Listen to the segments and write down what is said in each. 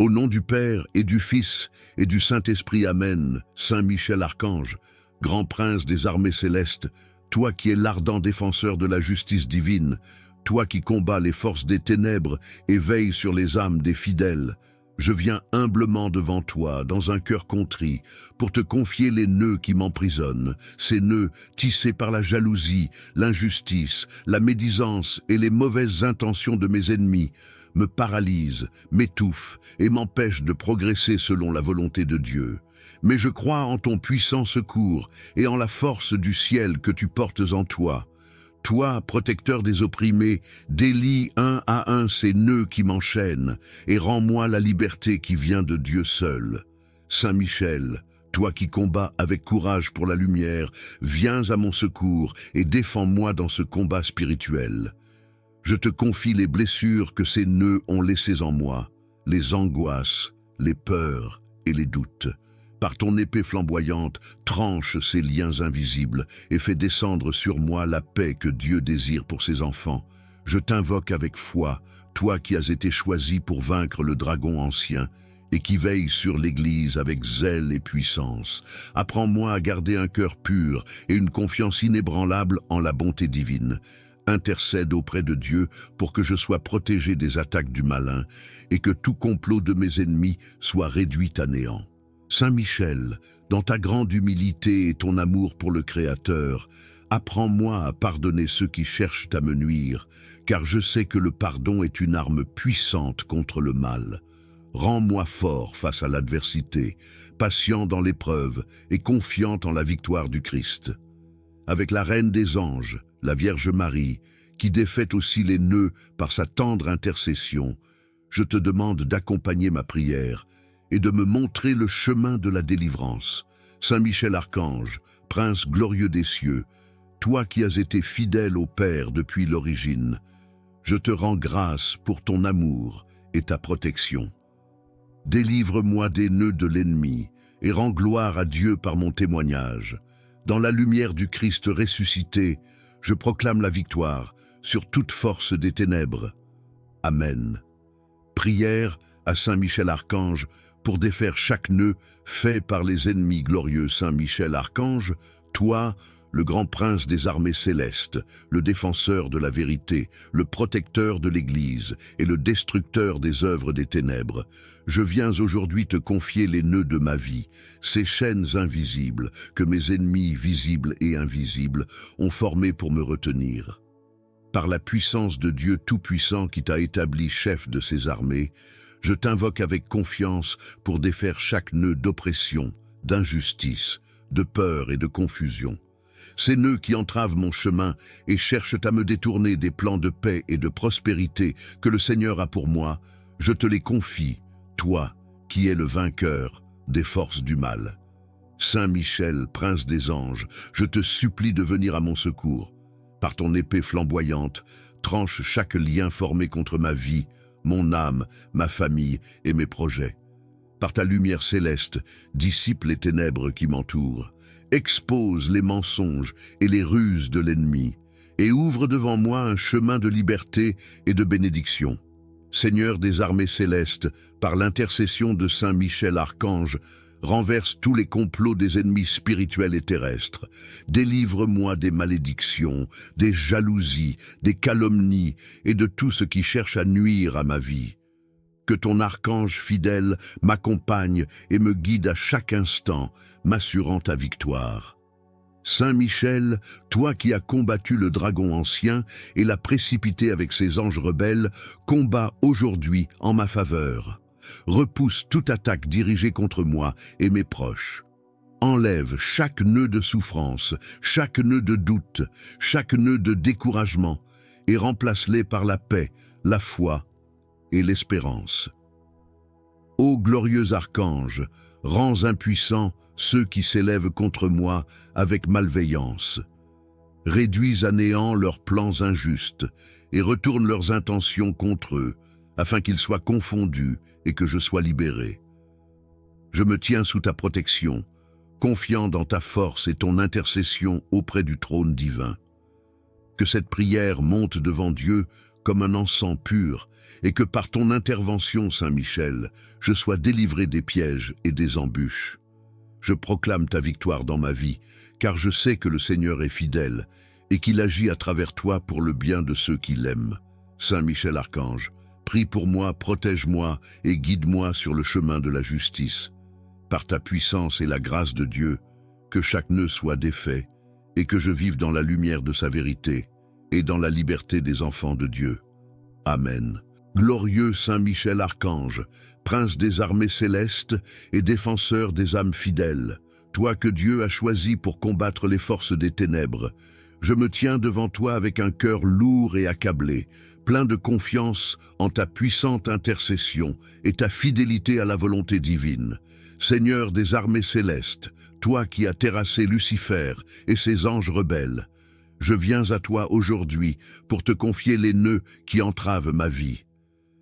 Au nom du Père et du Fils et du Saint-Esprit, Amen. Saint Michel Archange, grand prince des armées célestes, toi qui es l'ardent défenseur de la justice divine, toi qui combats les forces des ténèbres et veilles sur les âmes des fidèles, je viens humblement devant toi, dans un cœur contrit, pour te confier les nœuds qui m'emprisonnent, ces nœuds tissés par la jalousie, l'injustice, la médisance et les mauvaises intentions de mes ennemis, me paralysent, m'étouffent et m'empêchent de progresser selon la volonté de Dieu. Mais je crois en ton puissant secours et en la force du ciel que tu portes en toi. Toi, protecteur des opprimés, délie un à un ces nœuds qui m'enchaînent et rends-moi la liberté qui vient de Dieu seul. Saint Michel, toi qui combats avec courage pour la lumière, viens à mon secours et défends-moi dans ce combat spirituel. Je te confie les blessures que ces nœuds ont laissées en moi, les angoisses, les peurs et les doutes. Par ton épée flamboyante, tranche ces liens invisibles et fais descendre sur moi la paix que Dieu désire pour ses enfants. Je t'invoque avec foi, toi qui as été choisi pour vaincre le dragon ancien et qui veille sur l'Église avec zèle et puissance. Apprends-moi à garder un cœur pur et une confiance inébranlable en la bonté divine. Intercède auprès de Dieu pour que je sois protégé des attaques du malin et que tout complot de mes ennemis soit réduit à néant. Saint Michel, dans ta grande humilité et ton amour pour le Créateur, apprends-moi à pardonner ceux qui cherchent à me nuire, car je sais que le pardon est une arme puissante contre le mal. Rends-moi fort face à l'adversité, patient dans l'épreuve et confiant en la victoire du Christ. Avec la Reine des Anges, la Vierge Marie, qui défait aussi les nœuds par sa tendre intercession, je te demande d'accompagner ma prière et de me montrer le chemin de la délivrance. Saint Michel Archange, prince glorieux des cieux, toi qui as été fidèle au Père depuis l'origine, je te rends grâce pour ton amour et ta protection. Délivre-moi des nœuds de l'ennemi et rends gloire à Dieu par mon témoignage. Dans la lumière du Christ ressuscité, je proclame la victoire sur toute force des ténèbres. Amen. Prière à Saint Michel Archange pour défaire chaque nœud fait par les ennemis glorieux. Saint Michel Archange, toi, le grand prince des armées célestes, le défenseur de la vérité, le protecteur de l'Église et le destructeur des œuvres des ténèbres, je viens aujourd'hui te confier les nœuds de ma vie, ces chaînes invisibles que mes ennemis visibles et invisibles ont formées pour me retenir. Par la puissance de Dieu Tout-Puissant qui t'a établi chef de ses armées, je t'invoque avec confiance pour défaire chaque nœud d'oppression, d'injustice, de peur et de confusion. Ces nœuds qui entravent mon chemin et cherchent à me détourner des plans de paix et de prospérité que le Seigneur a pour moi, je te les confie, toi qui es le vainqueur des forces du mal. Saint Michel, prince des anges, je te supplie de venir à mon secours. Par ton épée flamboyante, tranche chaque lien formé contre ma vie, mon âme, ma famille et mes projets. Par ta lumière céleste, dissipe les ténèbres qui m'entourent, expose les mensonges et les ruses de l'ennemi, et ouvre devant moi un chemin de liberté et de bénédiction. Seigneur des armées célestes, par l'intercession de Saint Michel Archange, renverse tous les complots des ennemis spirituels et terrestres. Délivre-moi des malédictions, des jalousies, des calomnies et de tout ce qui cherche à nuire à ma vie. Que ton archange fidèle m'accompagne et me guide à chaque instant, m'assurant ta victoire. Saint Michel, toi qui as combattu le dragon ancien et l'as précipité avec ses anges rebelles, combats aujourd'hui en ma faveur. Repousse toute attaque dirigée contre moi et mes proches. Enlève chaque nœud de souffrance, chaque nœud de doute, chaque nœud de découragement et remplace-les par la paix, la foi et l'espérance. Ô glorieux archange, rends impuissants ceux qui s'élèvent contre moi avec malveillance. Réduis à néant leurs plans injustes et retourne leurs intentions contre eux, afin qu'ils soient confondus et que je sois libéré. Je me tiens sous ta protection, confiant dans ta force et ton intercession auprès du trône divin. Que cette prière monte devant Dieu comme un encens pur, et que par ton intervention, Saint Michel, je sois délivré des pièges et des embûches. Je proclame ta victoire dans ma vie, car je sais que le Seigneur est fidèle, et qu'il agit à travers toi pour le bien de ceux qui l'aiment. Saint Michel Archange, prie pour moi, protège-moi et guide-moi sur le chemin de la justice. Par ta puissance et la grâce de Dieu, que chaque nœud soit défait, et que je vive dans la lumière de sa vérité, et dans la liberté des enfants de Dieu. Amen. Glorieux Saint Michel Archange, prince des armées célestes et défenseur des âmes fidèles, toi que Dieu a choisi pour combattre les forces des ténèbres, je me tiens devant toi avec un cœur lourd et accablé, plein de confiance en ta puissante intercession et ta fidélité à la volonté divine. Seigneur des armées célestes, toi qui as terrassé Lucifer et ses anges rebelles, je viens à toi aujourd'hui pour te confier les nœuds qui entravent ma vie.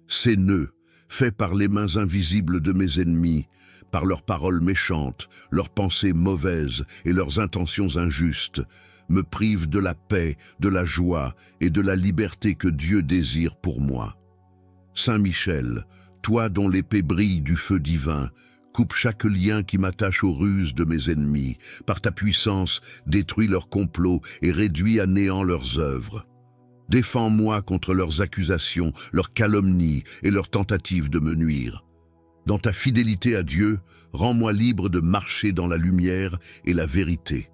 Ces nœuds, faits par les mains invisibles de mes ennemis, par leurs paroles méchantes, leurs pensées mauvaises et leurs intentions injustes, me privent de la paix, de la joie et de la liberté que Dieu désire pour moi. Saint Michel, toi dont l'épée brille du feu divin, coupe chaque lien qui m'attache aux ruses de mes ennemis. Par ta puissance, détruis leurs complots et réduis à néant leurs œuvres. Défends-moi contre leurs accusations, leurs calomnies et leurs tentatives de me nuire. Dans ta fidélité à Dieu, rends-moi libre de marcher dans la lumière et la vérité.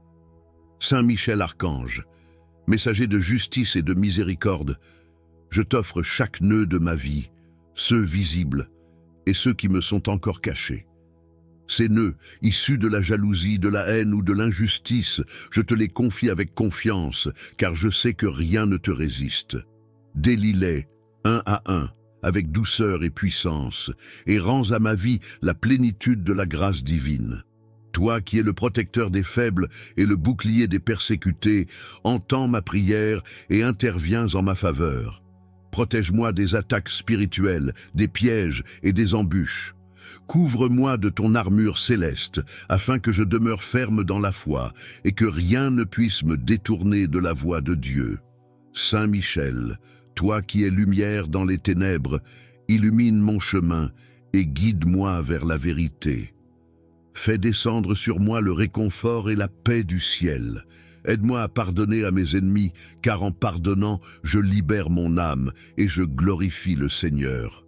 Saint Michel Archange, messager de justice et de miséricorde, je t'offre chaque nœud de ma vie, ceux visibles et ceux qui me sont encore cachés. Ces nœuds, issus de la jalousie, de la haine ou de l'injustice, je te les confie avec confiance, car je sais que rien ne te résiste. Délie-les, un à un, avec douceur et puissance, et rends à ma vie la plénitude de la grâce divine. Toi qui es le protecteur des faibles et le bouclier des persécutés, entends ma prière et interviens en ma faveur. Protège-moi des attaques spirituelles, des pièges et des embûches. Couvre-moi de ton armure céleste, afin que je demeure ferme dans la foi et que rien ne puisse me détourner de la voie de Dieu. Saint Michel, toi qui es lumière dans les ténèbres, illumine mon chemin et guide-moi vers la vérité. Fais descendre sur moi le réconfort et la paix du ciel. Aide-moi à pardonner à mes ennemis, car en pardonnant, je libère mon âme et je glorifie le Seigneur.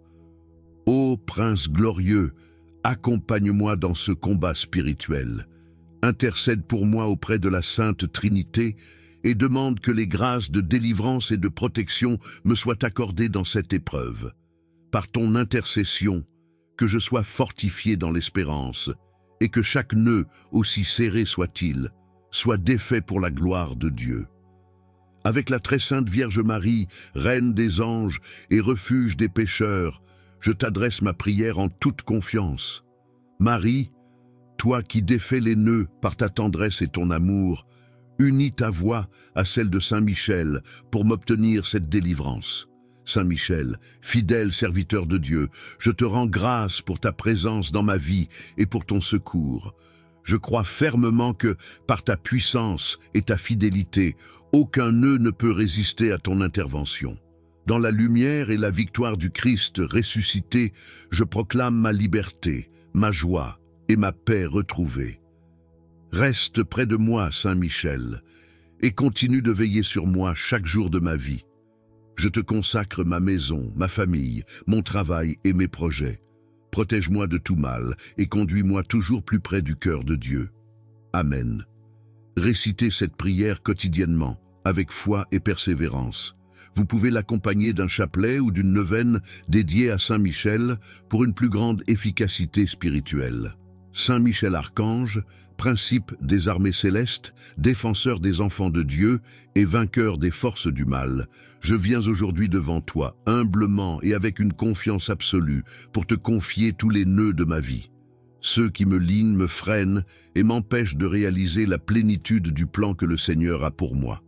Ô Prince glorieux, accompagne-moi dans ce combat spirituel. Intercède pour moi auprès de la Sainte Trinité et demande que les grâces de délivrance et de protection me soient accordées dans cette épreuve. Par ton intercession, que je sois fortifié dans l'espérance, et que chaque nœud, aussi serré soit-il, soit défait pour la gloire de Dieu. Avec la très sainte Vierge Marie, Reine des anges et refuge des pécheurs, je t'adresse ma prière en toute confiance. Marie, toi qui défais les nœuds par ta tendresse et ton amour, unis ta voix à celle de Saint Michel pour m'obtenir cette délivrance. Saint Michel, fidèle serviteur de Dieu, je te rends grâce pour ta présence dans ma vie et pour ton secours. Je crois fermement que, par ta puissance et ta fidélité, aucun nœud ne peut résister à ton intervention. Dans la lumière et la victoire du Christ ressuscité, je proclame ma liberté, ma joie et ma paix retrouvée. Reste près de moi, Saint Michel, et continue de veiller sur moi chaque jour de ma vie. Je te consacre ma maison, ma famille, mon travail et mes projets. Protège-moi de tout mal et conduis-moi toujours plus près du cœur de Dieu. Amen. Récitez cette prière quotidiennement, avec foi et persévérance. Vous pouvez l'accompagner d'un chapelet ou d'une neuvaine dédiée à Saint Michel pour une plus grande efficacité spirituelle. Saint Michel Archange, principe des armées célestes, défenseur des enfants de Dieu et vainqueur des forces du mal, je viens aujourd'hui devant toi, humblement et avec une confiance absolue, pour te confier tous les nœuds de ma vie. Ceux qui me linent me freinent et m'empêchent de réaliser la plénitude du plan que le Seigneur a pour moi.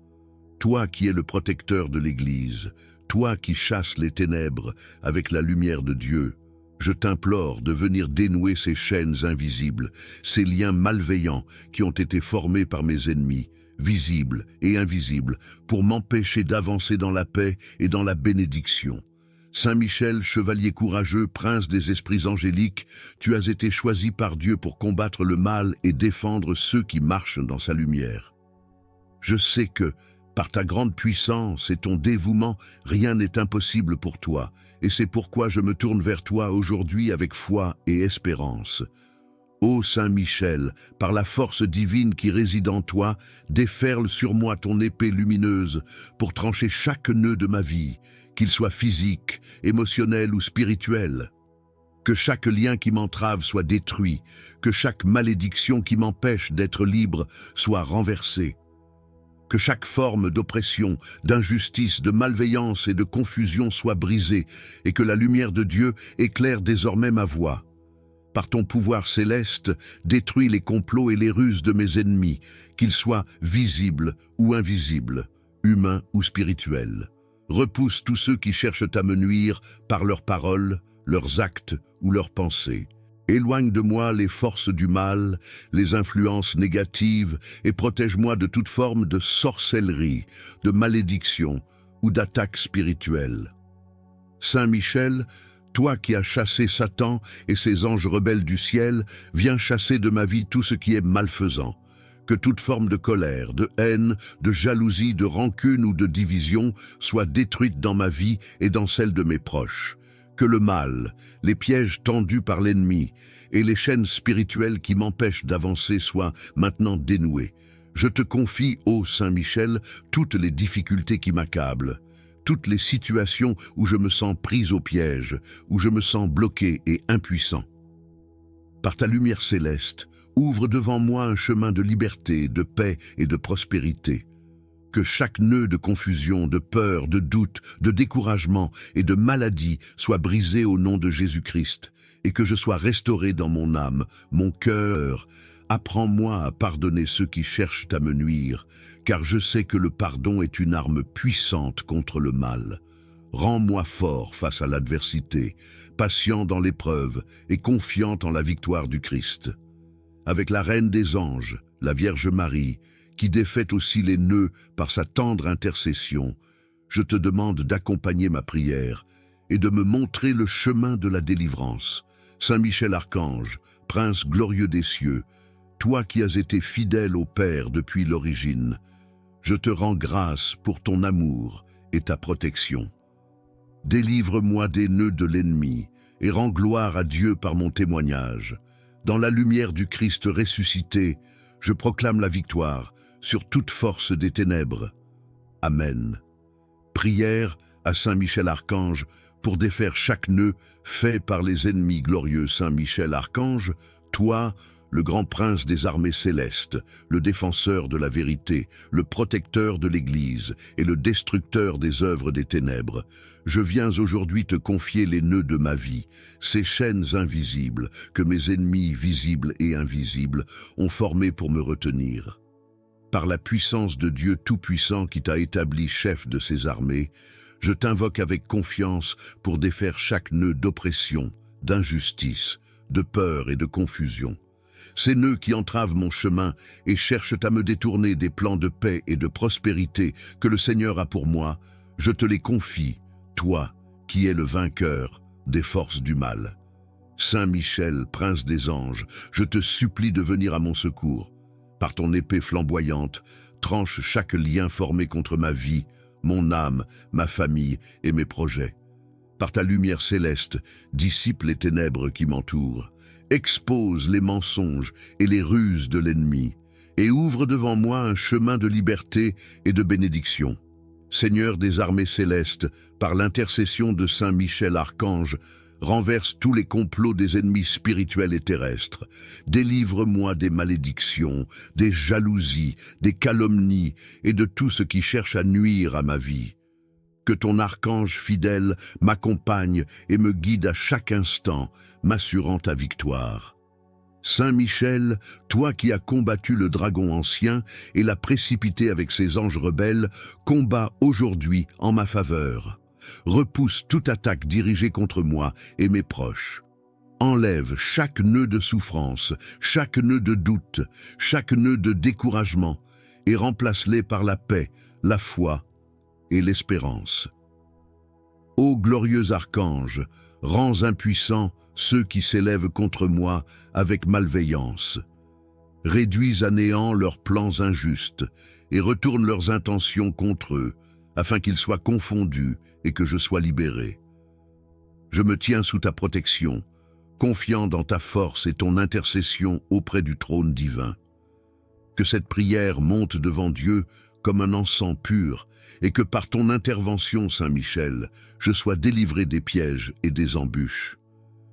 Toi qui es le protecteur de l'Église, toi qui chasses les ténèbres avec la lumière de Dieu, je t'implore de venir dénouer ces chaînes invisibles, ces liens malveillants qui ont été formés par mes ennemis, visibles et invisibles, pour m'empêcher d'avancer dans la paix et dans la bénédiction. Saint Michel, chevalier courageux, prince des esprits angéliques, tu as été choisi par Dieu pour combattre le mal et défendre ceux qui marchent dans sa lumière. Je sais que, par ta grande puissance et ton dévouement, rien n'est impossible pour toi, et c'est pourquoi je me tourne vers toi aujourd'hui avec foi et espérance. Ô Saint Michel, par la force divine qui réside en toi, déferle sur moi ton épée lumineuse pour trancher chaque nœud de ma vie, qu'il soit physique, émotionnel ou spirituel. Que chaque lien qui m'entrave soit détruit, que chaque malédiction qui m'empêche d'être libre soit renversée. Que chaque forme d'oppression, d'injustice, de malveillance et de confusion soit brisée et que la lumière de Dieu éclaire désormais ma voie. Par ton pouvoir céleste, détruis les complots et les ruses de mes ennemis, qu'ils soient visibles ou invisibles, humains ou spirituels. Repousse tous ceux qui cherchent à me nuire par leurs paroles, leurs actes ou leurs pensées. Éloigne de moi les forces du mal, les influences négatives et protège-moi de toute forme de sorcellerie, de malédiction ou d'attaque spirituelle. Saint Michel, toi qui as chassé Satan et ses anges rebelles du ciel, viens chasser de ma vie tout ce qui est malfaisant. Que toute forme de colère, de haine, de jalousie, de rancune ou de division soit détruite dans ma vie et dans celle de mes proches. Que le mal, les pièges tendus par l'ennemi et les chaînes spirituelles qui m'empêchent d'avancer soient maintenant dénouées. Je te confie, ô Saint Michel, toutes les difficultés qui m'accablent, toutes les situations où je me sens prise au piège, où je me sens bloqué et impuissant. Par ta lumière céleste, ouvre devant moi un chemin de liberté, de paix et de prospérité. Que chaque nœud de confusion, de peur, de doute, de découragement et de maladie soit brisé au nom de Jésus-Christ, et que je sois restauré dans mon âme, mon cœur. Apprends-moi à pardonner ceux qui cherchent à me nuire, car je sais que le pardon est une arme puissante contre le mal. Rends-moi fort face à l'adversité, patient dans l'épreuve et confiant en la victoire du Christ. Avec la Reine des Anges, la Vierge Marie, qui défait aussi les nœuds par sa tendre intercession, je te demande d'accompagner ma prière et de me montrer le chemin de la délivrance. Saint Michel Archange, Prince glorieux des cieux, toi qui as été fidèle au Père depuis l'origine, je te rends grâce pour ton amour et ta protection. Délivre-moi des nœuds de l'ennemi et rends gloire à Dieu par mon témoignage. Dans la lumière du Christ ressuscité, je proclame la victoire sur toute force des ténèbres. Amen. Prière à Saint Michel Archange pour défaire chaque nœud fait par les ennemis glorieux. Saint Michel Archange, toi, le grand prince des armées célestes, le défenseur de la vérité, le protecteur de l'Église et le destructeur des œuvres des ténèbres, je viens aujourd'hui te confier les nœuds de ma vie, ces chaînes invisibles que mes ennemis visibles et invisibles ont formées pour me retenir. Par la puissance de Dieu Tout-Puissant qui t'a établi chef de ses armées, je t'invoque avec confiance pour défaire chaque nœud d'oppression, d'injustice, de peur et de confusion. Ces nœuds qui entravent mon chemin et cherchent à me détourner des plans de paix et de prospérité que le Seigneur a pour moi, je te les confie, toi qui es le vainqueur des forces du mal. Saint Michel, prince des anges, je te supplie de venir à mon secours. Par ton épée flamboyante, tranche chaque lien formé contre ma vie, mon âme, ma famille et mes projets. Par ta lumière céleste, dissipe les ténèbres qui m'entourent. Expose les mensonges et les ruses de l'ennemi, et ouvre devant moi un chemin de liberté et de bénédiction. Seigneur des armées célestes, par l'intercession de Saint Michel Archange, renverse tous les complots des ennemis spirituels et terrestres. Délivre-moi des malédictions, des jalousies, des calomnies et de tout ce qui cherche à nuire à ma vie. Que ton archange fidèle m'accompagne et me guide à chaque instant, m'assurant ta victoire. Saint Michel, toi qui as combattu le dragon ancien et l'as précipité avec ses anges rebelles, combats aujourd'hui en ma faveur. Repousse toute attaque dirigée contre moi et mes proches. Enlève chaque nœud de souffrance, chaque nœud de doute, chaque nœud de découragement, et remplace-les par la paix, la foi et l'espérance. Ô glorieux archange, rends impuissants ceux qui s'élèvent contre moi avec malveillance. Réduis à néant leurs plans injustes et retourne leurs intentions contre eux, afin qu'ils soient confondus et que je sois libéré. Je me tiens sous ta protection, confiant dans ta force et ton intercession auprès du trône divin. Que cette prière monte devant Dieu comme un encens pur, et que par ton intervention, Saint Michel, je sois délivré des pièges et des embûches.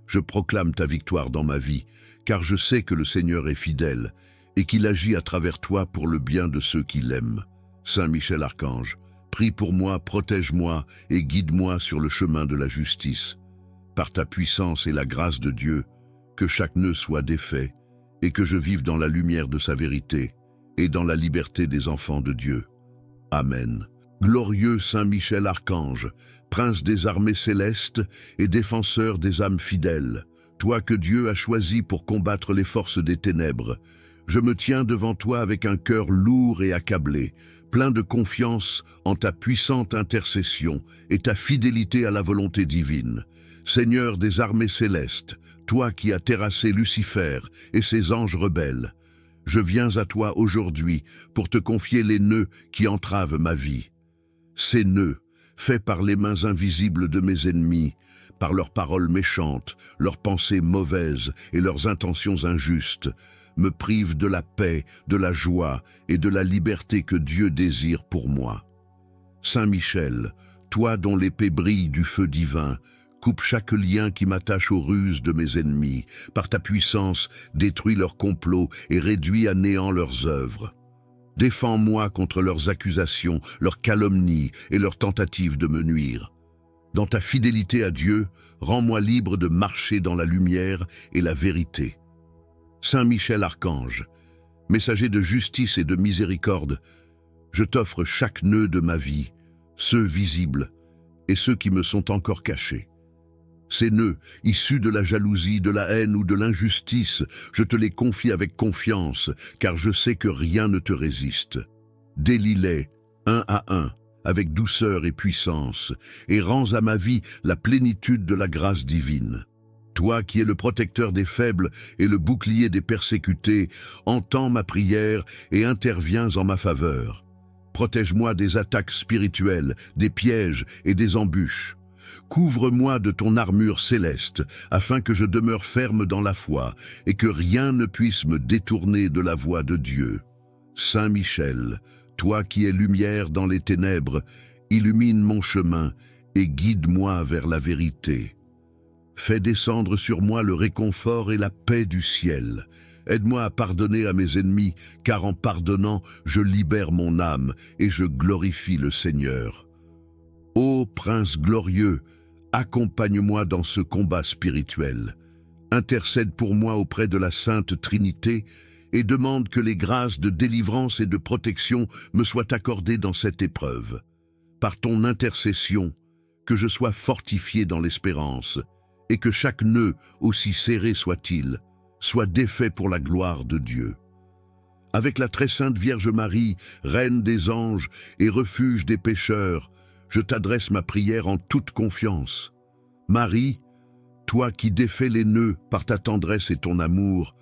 Je proclame ta victoire dans ma vie, car je sais que le Seigneur est fidèle, et qu'il agit à travers toi pour le bien de ceux qui l'aiment. Saint Michel Archange, prie pour moi, protège-moi et guide-moi sur le chemin de la justice. Par ta puissance et la grâce de Dieu, que chaque nœud soit défait, et que je vive dans la lumière de sa vérité, et dans la liberté des enfants de Dieu. Amen. Glorieux Saint Michel Archange, prince des armées célestes et défenseur des âmes fidèles, toi que Dieu a choisi pour combattre les forces des ténèbres, je me tiens devant toi avec un cœur lourd et accablé, plein de confiance en ta puissante intercession et ta fidélité à la volonté divine. Seigneur des armées célestes, toi qui as terrassé Lucifer et ses anges rebelles, je viens à toi aujourd'hui pour te confier les nœuds qui entravent ma vie. Ces nœuds, faits par les mains invisibles de mes ennemis, par leurs paroles méchantes, leurs pensées mauvaises et leurs intentions injustes, me privent de la paix, de la joie et de la liberté que Dieu désire pour moi. Saint Michel, toi dont l'épée brille du feu divin, coupe chaque lien qui m'attache aux ruses de mes ennemis. Par ta puissance, détruis leurs complots et réduis à néant leurs œuvres. Défends-moi contre leurs accusations, leurs calomnies et leurs tentatives de me nuire. Dans ta fidélité à Dieu, rends-moi libre de marcher dans la lumière et la vérité. Saint Michel Archange, messager de justice et de miséricorde, je t'offre chaque nœud de ma vie, ceux visibles et ceux qui me sont encore cachés. Ces nœuds, issus de la jalousie, de la haine ou de l'injustice, je te les confie avec confiance, car je sais que rien ne te résiste. Délie-les, un à un, avec douceur et puissance, et rends à ma vie la plénitude de la grâce divine. Toi qui es le protecteur des faibles et le bouclier des persécutés, entends ma prière et interviens en ma faveur. Protège-moi des attaques spirituelles, des pièges et des embûches. Couvre-moi de ton armure céleste, afin que je demeure ferme dans la foi et que rien ne puisse me détourner de la voie de Dieu. Saint Michel, toi qui es lumière dans les ténèbres, illumine mon chemin et guide-moi vers la vérité. Fais descendre sur moi le réconfort et la paix du ciel. Aide-moi à pardonner à mes ennemis, car en pardonnant, je libère mon âme et je glorifie le Seigneur. Ô Prince glorieux, accompagne-moi dans ce combat spirituel. Intercède pour moi auprès de la Sainte Trinité et demande que les grâces de délivrance et de protection me soient accordées dans cette épreuve. Par ton intercession, que je sois fortifié dans l'espérance et que chaque nœud, aussi serré soit-il, soit défait pour la gloire de Dieu. Avec la très sainte Vierge Marie, Reine des anges et refuge des pécheurs, je t'adresse ma prière en toute confiance. Marie, toi qui défais les nœuds par ta tendresse et ton amour,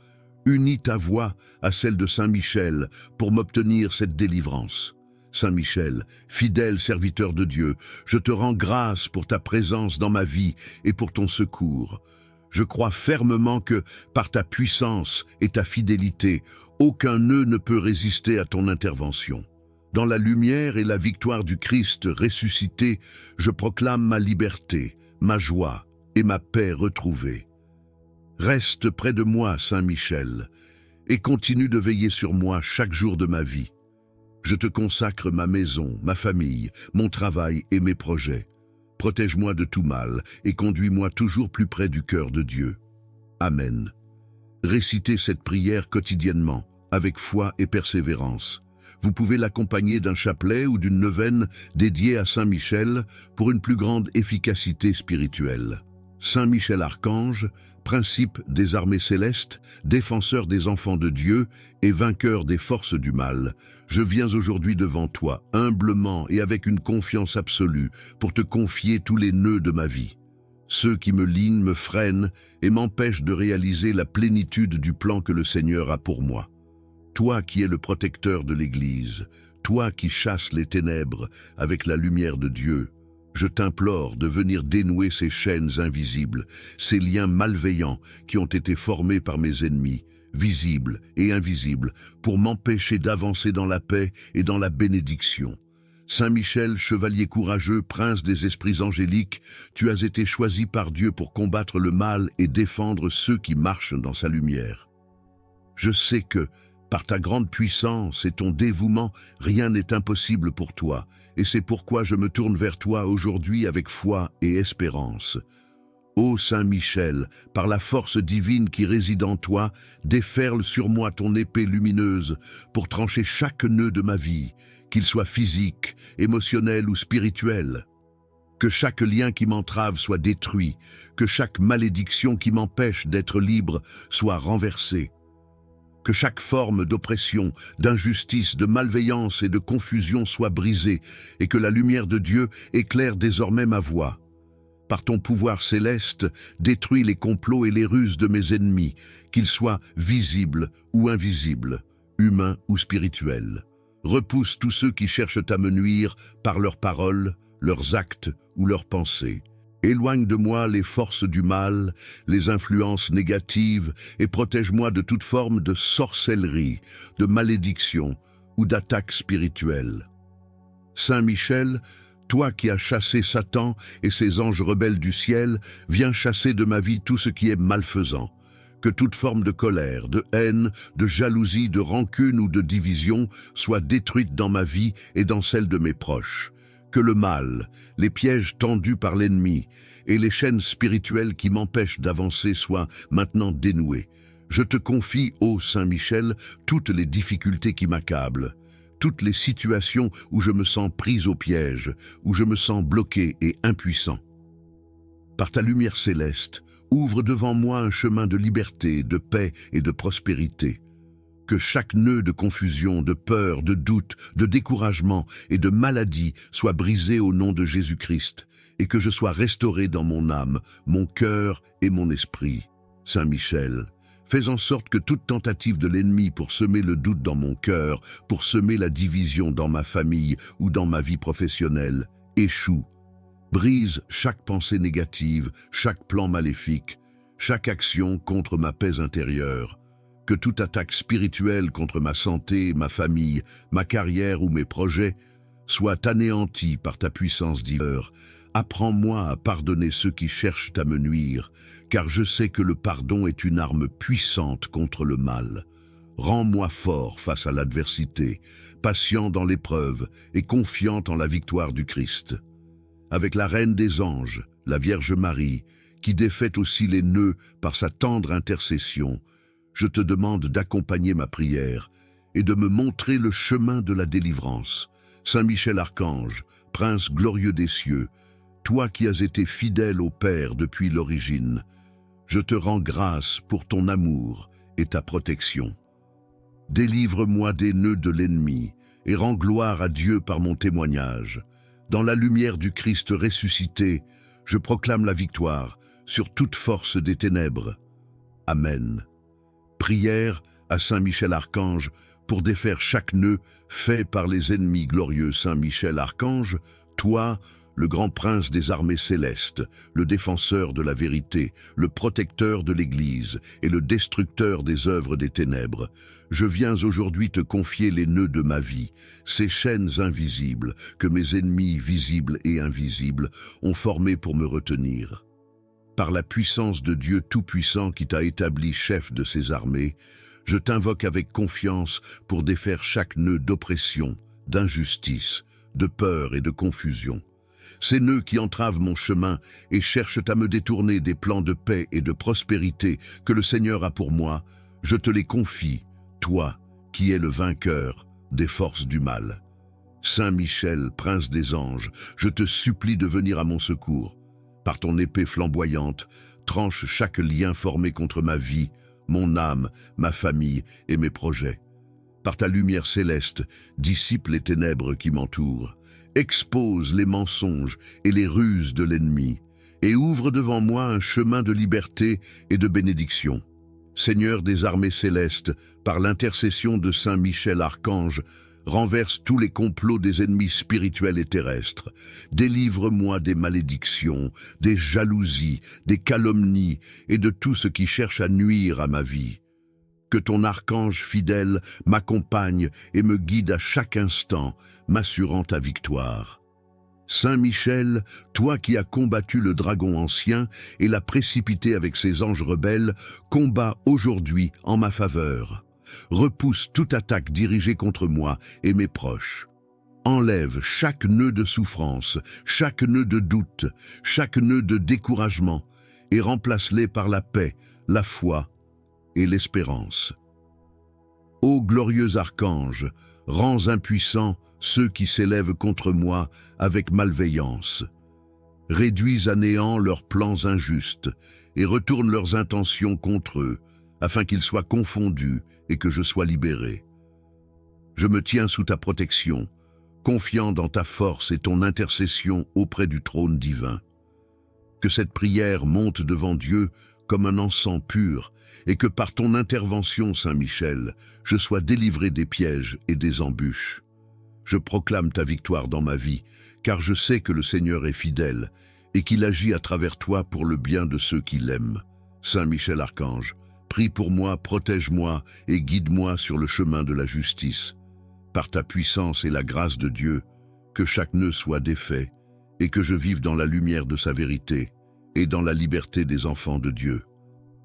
unis ta voix à celle de Saint Michel pour m'obtenir cette délivrance. Saint Michel, fidèle serviteur de Dieu, je te rends grâce pour ta présence dans ma vie et pour ton secours. Je crois fermement que, par ta puissance et ta fidélité, aucun nœud ne peut résister à ton intervention. Dans la lumière et la victoire du Christ ressuscité, je proclame ma liberté, ma joie et ma paix retrouvée. Reste près de moi, Saint Michel, et continue de veiller sur moi chaque jour de ma vie. Je te consacre ma maison, ma famille, mon travail et mes projets. Protège-moi de tout mal et conduis-moi toujours plus près du cœur de Dieu. Amen. Récitez cette prière quotidiennement, avec foi et persévérance. Vous pouvez l'accompagner d'un chapelet ou d'une neuvaine dédiée à Saint Michel pour une plus grande efficacité spirituelle. Saint Michel Archange, principe des armées célestes, défenseur des enfants de Dieu et vainqueur des forces du mal, je viens aujourd'hui devant toi, humblement et avec une confiance absolue, pour te confier tous les nœuds de ma vie. Ceux qui me linent me freinent et m'empêchent de réaliser la plénitude du plan que le Seigneur a pour moi. Toi qui es le protecteur de l'Église, toi qui chasses les ténèbres avec la lumière de Dieu, je t'implore de venir dénouer ces chaînes invisibles, ces liens malveillants qui ont été formés par mes ennemis, visibles et invisibles, pour m'empêcher d'avancer dans la paix et dans la bénédiction. Saint Michel, chevalier courageux, prince des esprits angéliques, tu as été choisi par Dieu pour combattre le mal et défendre ceux qui marchent dans sa lumière. Je sais que, par ta grande puissance et ton dévouement, rien n'est impossible pour toi, et c'est pourquoi je me tourne vers toi aujourd'hui avec foi et espérance. Ô Saint Michel, par la force divine qui réside en toi, déferle sur moi ton épée lumineuse pour trancher chaque nœud de ma vie, qu'il soit physique, émotionnel ou spirituel. Que chaque lien qui m'entrave soit détruit, que chaque malédiction qui m'empêche d'être libre soit renversée. Que chaque forme d'oppression, d'injustice, de malveillance et de confusion soit brisée et que la lumière de Dieu éclaire désormais ma voie. Par ton pouvoir céleste, détruis les complots et les ruses de mes ennemis, qu'ils soient visibles ou invisibles, humains ou spirituels. Repousse tous ceux qui cherchent à me nuire par leurs paroles, leurs actes ou leurs pensées. Éloigne de moi les forces du mal, les influences négatives et protège-moi de toute forme de sorcellerie, de malédiction ou d'attaque spirituelle. Saint Michel, toi qui as chassé Satan et ses anges rebelles du ciel, viens chasser de ma vie tout ce qui est malfaisant. Que toute forme de colère, de haine, de jalousie, de rancune ou de division soit détruite dans ma vie et dans celle de mes proches. Que le mal, les pièges tendus par l'ennemi et les chaînes spirituelles qui m'empêchent d'avancer soient maintenant dénouées. Je te confie, ô Saint Michel, toutes les difficultés qui m'accablent, toutes les situations où je me sens prise au piège, où je me sens bloqué et impuissant. Par ta lumière céleste, ouvre devant moi un chemin de liberté, de paix et de prospérité. Que chaque nœud de confusion, de peur, de doute, de découragement et de maladie soit brisé au nom de Jésus-Christ, et que je sois restauré dans mon âme, mon cœur et mon esprit. Saint Michel, fais en sorte que toute tentative de l'ennemi pour semer le doute dans mon cœur, pour semer la division dans ma famille ou dans ma vie professionnelle, échoue. Brise chaque pensée négative, chaque plan maléfique, chaque action contre ma paix intérieure. Que toute attaque spirituelle contre ma santé, ma famille, ma carrière ou mes projets soit anéantie par ta puissance divine. Apprends-moi à pardonner ceux qui cherchent à me nuire, car je sais que le pardon est une arme puissante contre le mal. Rends-moi fort face à l'adversité, patient dans l'épreuve et confiant en la victoire du Christ. Avec la Reine des Anges, la Vierge Marie, qui défait aussi les nœuds par sa tendre intercession, je te demande d'accompagner ma prière et de me montrer le chemin de la délivrance. Saint Michel Archange, prince glorieux des cieux, toi qui as été fidèle au Père depuis l'origine, je te rends grâce pour ton amour et ta protection. Délivre-moi des nœuds de l'ennemi et rends gloire à Dieu par mon témoignage. Dans la lumière du Christ ressuscité, je proclame la victoire sur toute force des ténèbres. Amen. Prière à Saint Michel Archange pour défaire chaque nœud fait par les ennemis glorieux. Saint Michel Archange, toi, le grand prince des armées célestes, le défenseur de la vérité, le protecteur de l'Église et le destructeur des œuvres des ténèbres, je viens aujourd'hui te confier les nœuds de ma vie, ces chaînes invisibles que mes ennemis visibles et invisibles ont formées pour me retenir. Par la puissance de Dieu Tout-Puissant qui t'a établi chef de ses armées, je t'invoque avec confiance pour défaire chaque nœud d'oppression, d'injustice, de peur et de confusion. Ces nœuds qui entravent mon chemin et cherchent à me détourner des plans de paix et de prospérité que le Seigneur a pour moi, je te les confie, toi qui es le vainqueur des forces du mal. Saint Michel, prince des anges, je te supplie de venir à mon secours. Par ton épée flamboyante, tranche chaque lien formé contre ma vie, mon âme, ma famille et mes projets. Par ta lumière céleste, dissipe les ténèbres qui m'entourent, expose les mensonges et les ruses de l'ennemi, et ouvre devant moi un chemin de liberté et de bénédiction. Seigneur des armées célestes, par l'intercession de Saint Michel Archange, renverse tous les complots des ennemis spirituels et terrestres. Délivre-moi des malédictions, des jalousies, des calomnies et de tout ce qui cherche à nuire à ma vie. Que ton archange fidèle m'accompagne et me guide à chaque instant, m'assurant ta victoire. Saint Michel, toi qui as combattu le dragon ancien et l'as précipité avec ses anges rebelles, combats aujourd'hui en ma faveur. Repousse toute attaque dirigée contre moi et mes proches. Enlève chaque nœud de souffrance, chaque nœud de doute, chaque nœud de découragement, et remplace-les par la paix, la foi et l'espérance. Ô glorieux archange, rends impuissants ceux qui s'élèvent contre moi avec malveillance. Réduis à néant leurs plans injustes et retourne leurs intentions contre eux, afin qu'ils soient confondus et que je sois libéré. Je me tiens sous ta protection, confiant dans ta force et ton intercession auprès du trône divin. Que cette prière monte devant Dieu comme un encens pur, et que par ton intervention, Saint Michel, je sois délivré des pièges et des embûches. Je proclame ta victoire dans ma vie, car je sais que le Seigneur est fidèle, et qu'il agit à travers toi pour le bien de ceux qui l'aiment. Saint Michel Archange, prie pour moi, protège-moi et guide-moi sur le chemin de la justice. Par ta puissance et la grâce de Dieu, que chaque nœud soit défait, et que je vive dans la lumière de sa vérité, et dans la liberté des enfants de Dieu.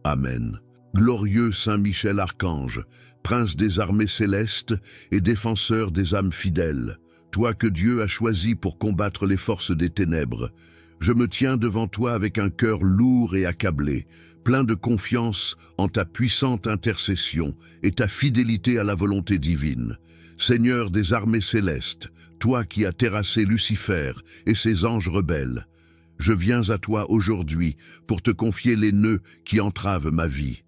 Amen. Glorieux Saint Michel Archange, prince des armées célestes et défenseur des âmes fidèles, toi que Dieu a choisi pour combattre les forces des ténèbres, je me tiens devant toi avec un cœur lourd et accablé, plein de confiance en ta puissante intercession et ta fidélité à la volonté divine. Seigneur des armées célestes, toi qui as terrassé Lucifer et ses anges rebelles, je viens à toi aujourd'hui pour te confier les nœuds qui entravent ma vie.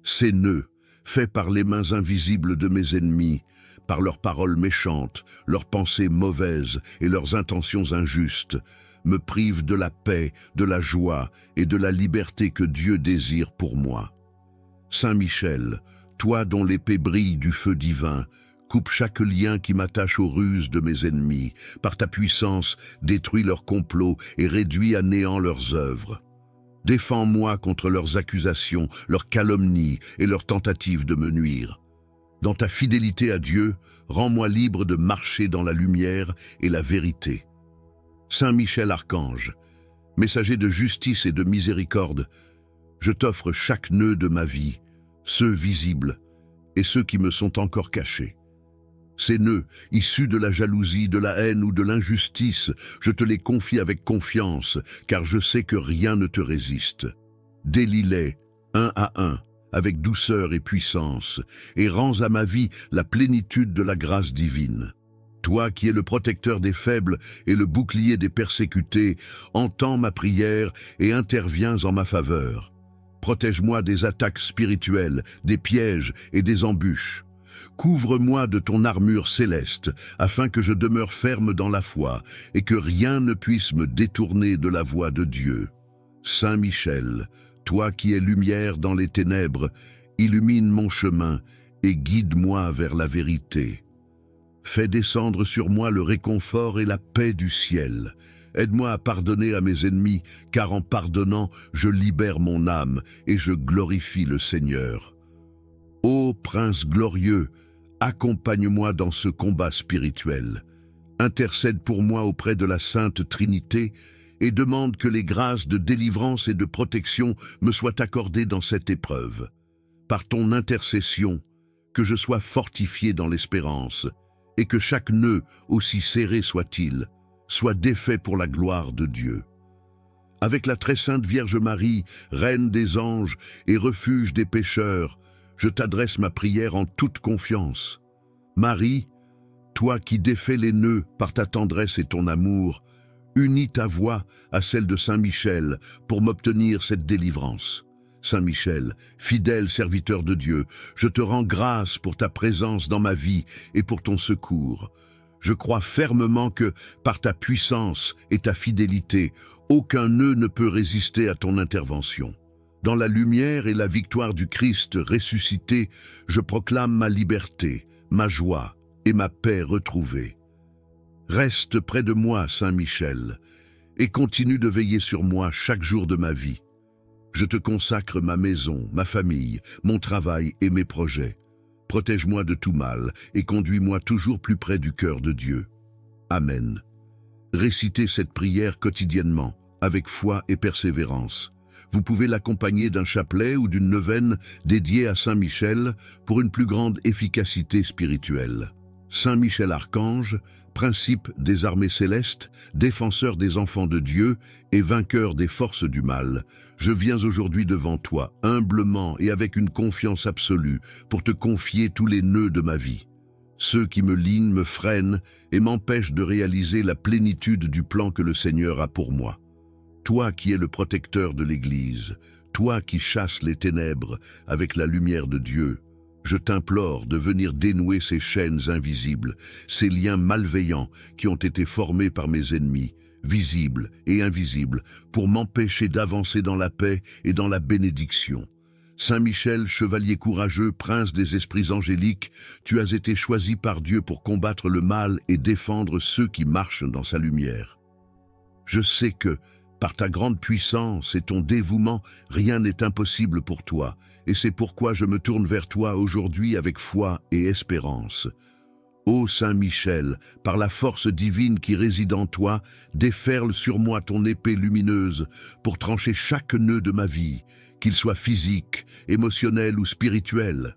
Ces nœuds, faits par les mains invisibles de mes ennemis, par leurs paroles méchantes, leurs pensées mauvaises et leurs intentions injustes, me privent de la paix, de la joie et de la liberté que Dieu désire pour moi. Saint Michel, toi dont l'épée brille du feu divin, coupe chaque lien qui m'attache aux ruses de mes ennemis. Par ta puissance, détruis leurs complots et réduis à néant leurs œuvres. Défends-moi contre leurs accusations, leurs calomnies et leurs tentatives de me nuire. Dans ta fidélité à Dieu, rends-moi libre de marcher dans la lumière et la vérité. Saint Michel Archange, messager de justice et de miséricorde, je t'offre chaque nœud de ma vie, ceux visibles et ceux qui me sont encore cachés. Ces nœuds, issus de la jalousie, de la haine ou de l'injustice, je te les confie avec confiance, car je sais que rien ne te résiste. Délie-les, un à un, avec douceur et puissance, et rends à ma vie la plénitude de la grâce divine. Toi qui es le protecteur des faibles et le bouclier des persécutés, entends ma prière et interviens en ma faveur. Protège-moi des attaques spirituelles, des pièges et des embûches. Couvre-moi de ton armure céleste, afin que je demeure ferme dans la foi et que rien ne puisse me détourner de la voie de Dieu. Saint Michel, toi qui es lumière dans les ténèbres, illumine mon chemin et guide-moi vers la vérité. Fais descendre sur moi le réconfort et la paix du ciel. Aide-moi à pardonner à mes ennemis, car en pardonnant, je libère mon âme et je glorifie le Seigneur. Ô Prince glorieux, accompagne-moi dans ce combat spirituel. Intercède pour moi auprès de la Sainte Trinité et demande que les grâces de délivrance et de protection me soient accordées dans cette épreuve. Par ton intercession, que je sois fortifié dans l'espérance, et que chaque nœud, aussi serré soit-il, soit défait pour la gloire de Dieu. Avec la très sainte Vierge Marie, Reine des anges et refuge des pécheurs, je t'adresse ma prière en toute confiance. Marie, toi qui défais les nœuds par ta tendresse et ton amour, Unis ta voix à celle de Saint Michel pour m'obtenir cette délivrance. Saint Michel, fidèle serviteur de Dieu, je te rends grâce pour ta présence dans ma vie et pour ton secours. Je crois fermement que, par ta puissance et ta fidélité, aucun nœud ne peut résister à ton intervention. Dans la lumière et la victoire du Christ ressuscité, je proclame ma liberté, ma joie et ma paix retrouvée. Reste près de moi, Saint Michel, et continue de veiller sur moi chaque jour de ma vie. Je te consacre ma maison, ma famille, mon travail et mes projets. Protège-moi de tout mal et conduis-moi toujours plus près du cœur de Dieu. Amen. Récitez cette prière quotidiennement, avec foi et persévérance. Vous pouvez l'accompagner d'un chapelet ou d'une neuvaine dédiée à Saint Michel pour une plus grande efficacité spirituelle. Saint Michel Archange, principe des armées célestes, défenseur des enfants de Dieu et vainqueur des forces du mal, je viens aujourd'hui devant toi, humblement et avec une confiance absolue, pour te confier tous les nœuds de ma vie. Ceux qui me linent me freinent et m'empêchent de réaliser la plénitude du plan que le Seigneur a pour moi. Toi qui es le protecteur de l'Église, toi qui chasses les ténèbres avec la lumière de Dieu, je t'implore de venir dénouer ces chaînes invisibles, ces liens malveillants qui ont été formés par mes ennemis, visibles et invisibles, pour m'empêcher d'avancer dans la paix et dans la bénédiction. Saint Michel, chevalier courageux, prince des esprits angéliques, tu as été choisi par Dieu pour combattre le mal et défendre ceux qui marchent dans sa lumière. Je sais que, par ta grande puissance et ton dévouement, rien n'est impossible pour toi, et c'est pourquoi je me tourne vers toi aujourd'hui avec foi et espérance. Ô Saint Michel, par la force divine qui réside en toi, déferle sur moi ton épée lumineuse pour trancher chaque nœud de ma vie, qu'il soit physique, émotionnel ou spirituel.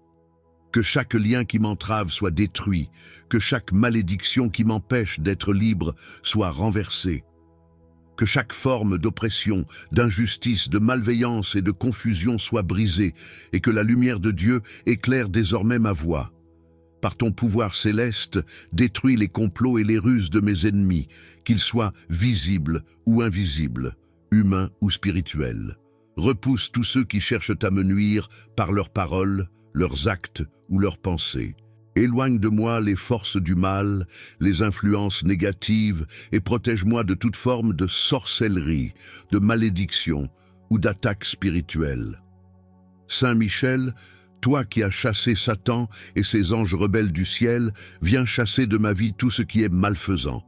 Que chaque lien qui m'entrave soit détruit, que chaque malédiction qui m'empêche d'être libre soit renversée. Que chaque forme d'oppression, d'injustice, de malveillance et de confusion soit brisée et que la lumière de Dieu éclaire désormais ma voie. Par ton pouvoir céleste, détruis les complots et les ruses de mes ennemis, qu'ils soient visibles ou invisibles, humains ou spirituels. Repousse tous ceux qui cherchent à me nuire par leurs paroles, leurs actes ou leurs pensées. Éloigne de moi les forces du mal, les influences négatives et protège-moi de toute forme de sorcellerie, de malédiction ou d'attaque spirituelle. Saint Michel, toi qui as chassé Satan et ses anges rebelles du ciel, viens chasser de ma vie tout ce qui est malfaisant.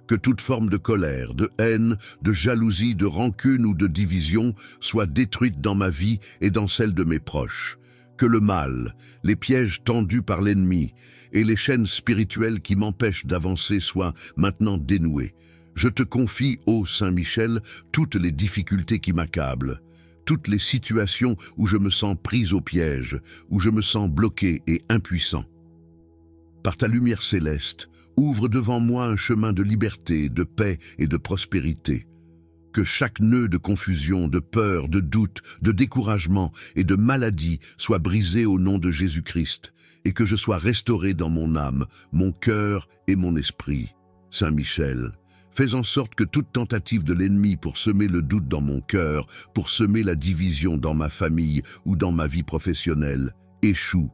Que toute forme de colère, de haine, de jalousie, de rancune ou de division soit détruite dans ma vie et dans celle de mes proches. Que le mal, les pièges tendus par l'ennemi et les chaînes spirituelles qui m'empêchent d'avancer soient maintenant dénouées. Je te confie, ô Saint Michel, toutes les difficultés qui m'accablent, toutes les situations où je me sens prise au piège, où je me sens bloqué et impuissant. Par ta lumière céleste, ouvre devant moi un chemin de liberté, de paix et de prospérité. Que chaque nœud de confusion, de peur, de doute, de découragement et de maladie soit brisé au nom de Jésus-Christ, et que je sois restauré dans mon âme, mon cœur et mon esprit. Saint Michel, fais en sorte que toute tentative de l'ennemi pour semer le doute dans mon cœur, pour semer la division dans ma famille ou dans ma vie professionnelle, échoue.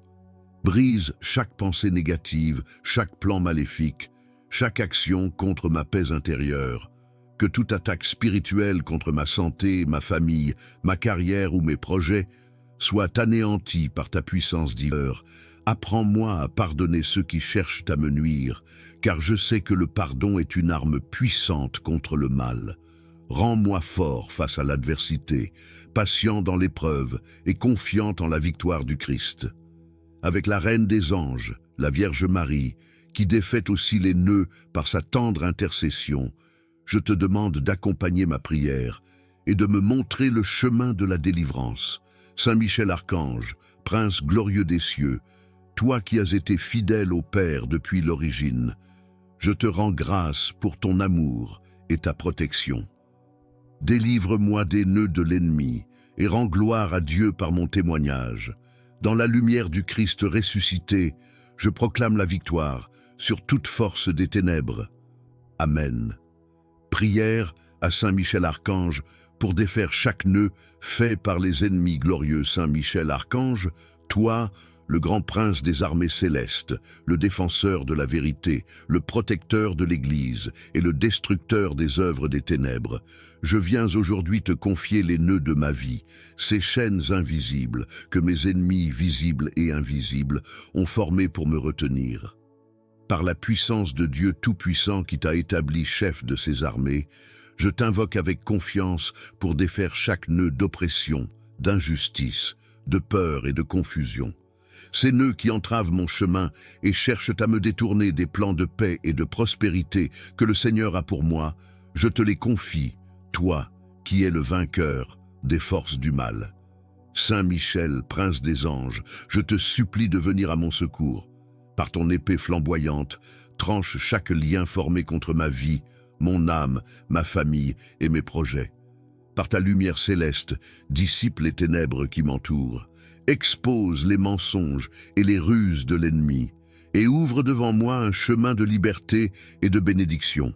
Brise chaque pensée négative, chaque plan maléfique, chaque action contre ma paix intérieure. Que toute attaque spirituelle contre ma santé, ma famille, ma carrière ou mes projets soit anéantie par ta puissance divine. Apprends-moi à pardonner ceux qui cherchent à me nuire, car je sais que le pardon est une arme puissante contre le mal. Rends-moi fort face à l'adversité, patient dans l'épreuve et confiant en la victoire du Christ. Avec la Reine des Anges, la Vierge Marie, qui défait aussi les nœuds par sa tendre intercession, je te demande d'accompagner ma prière et de me montrer le chemin de la délivrance. Saint Michel Archange, prince glorieux des cieux, toi qui as été fidèle au Père depuis l'origine, je te rends grâce pour ton amour et ta protection. Délivre-moi des nœuds de l'ennemi et rends gloire à Dieu par mon témoignage. Dans la lumière du Christ ressuscité, je proclame la victoire sur toute force des ténèbres. Amen. Prière à Saint Michel Archange pour défaire chaque nœud fait par les ennemis glorieux. Saint Michel Archange, toi, le grand prince des armées célestes, le défenseur de la vérité, le protecteur de l'Église et le destructeur des œuvres des ténèbres, je viens aujourd'hui te confier les nœuds de ma vie, ces chaînes invisibles que mes ennemis visibles et invisibles ont formées pour me retenir. Par la puissance de Dieu Tout-Puissant qui t'a établi chef de ses armées, je t'invoque avec confiance pour défaire chaque nœud d'oppression, d'injustice, de peur et de confusion. Ces nœuds qui entravent mon chemin et cherchent à me détourner des plans de paix et de prospérité que le Seigneur a pour moi, je te les confie, toi qui es le vainqueur des forces du mal. Saint Michel, prince des anges, je te supplie de venir à mon secours. Par ton épée flamboyante, tranche chaque lien formé contre ma vie, mon âme, ma famille et mes projets. Par ta lumière céleste, dissipe les ténèbres qui m'entourent. Expose les mensonges et les ruses de l'ennemi, et ouvre devant moi un chemin de liberté et de bénédiction.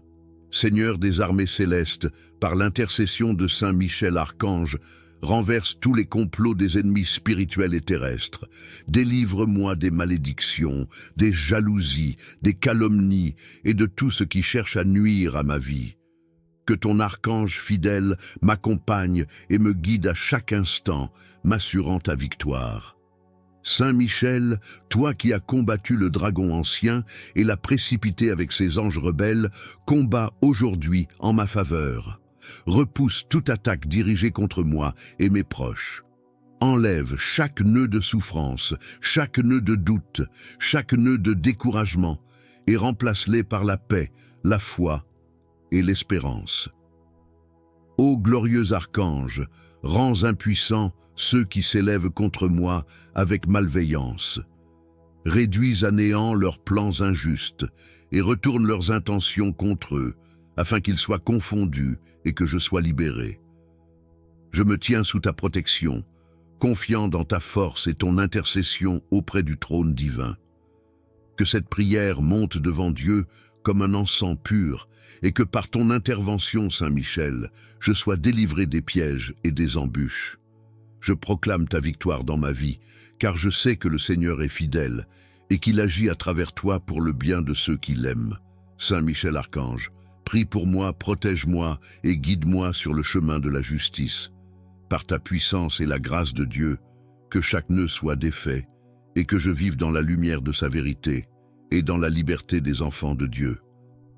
Seigneur des armées célestes, par l'intercession de Saint Michel Archange, renverse tous les complots des ennemis spirituels et terrestres. Délivre-moi des malédictions, des jalousies, des calomnies et de tout ce qui cherche à nuire à ma vie. Que ton archange fidèle m'accompagne et me guide à chaque instant, m'assurant ta victoire. Saint Michel, toi qui as combattu le dragon ancien et l'as précipité avec ses anges rebelles, combats aujourd'hui en ma faveur. Repousse toute attaque dirigée contre moi et mes proches. Enlève chaque nœud de souffrance, chaque nœud de doute, chaque nœud de découragement, et remplace-les par la paix, la foi et l'espérance. Ô glorieux archange, rends impuissants ceux qui s'élèvent contre moi avec malveillance. Réduis à néant leurs plans injustes et retourne leurs intentions contre eux, afin qu'ils soient confondus et que je sois libéré. Je me tiens sous ta protection, confiant dans ta force et ton intercession auprès du trône divin. Que cette prière monte devant Dieu comme un encens pur, et que par ton intervention, Saint Michel, je sois délivré des pièges et des embûches. Je proclame ta victoire dans ma vie, car je sais que le Seigneur est fidèle, et qu'il agit à travers toi pour le bien de ceux qui l'aiment. Saint Michel Archange, prie pour moi, protège-moi et guide-moi sur le chemin de la justice. Par ta puissance et la grâce de Dieu, que chaque nœud soit défait, et que je vive dans la lumière de sa vérité, et dans la liberté des enfants de Dieu.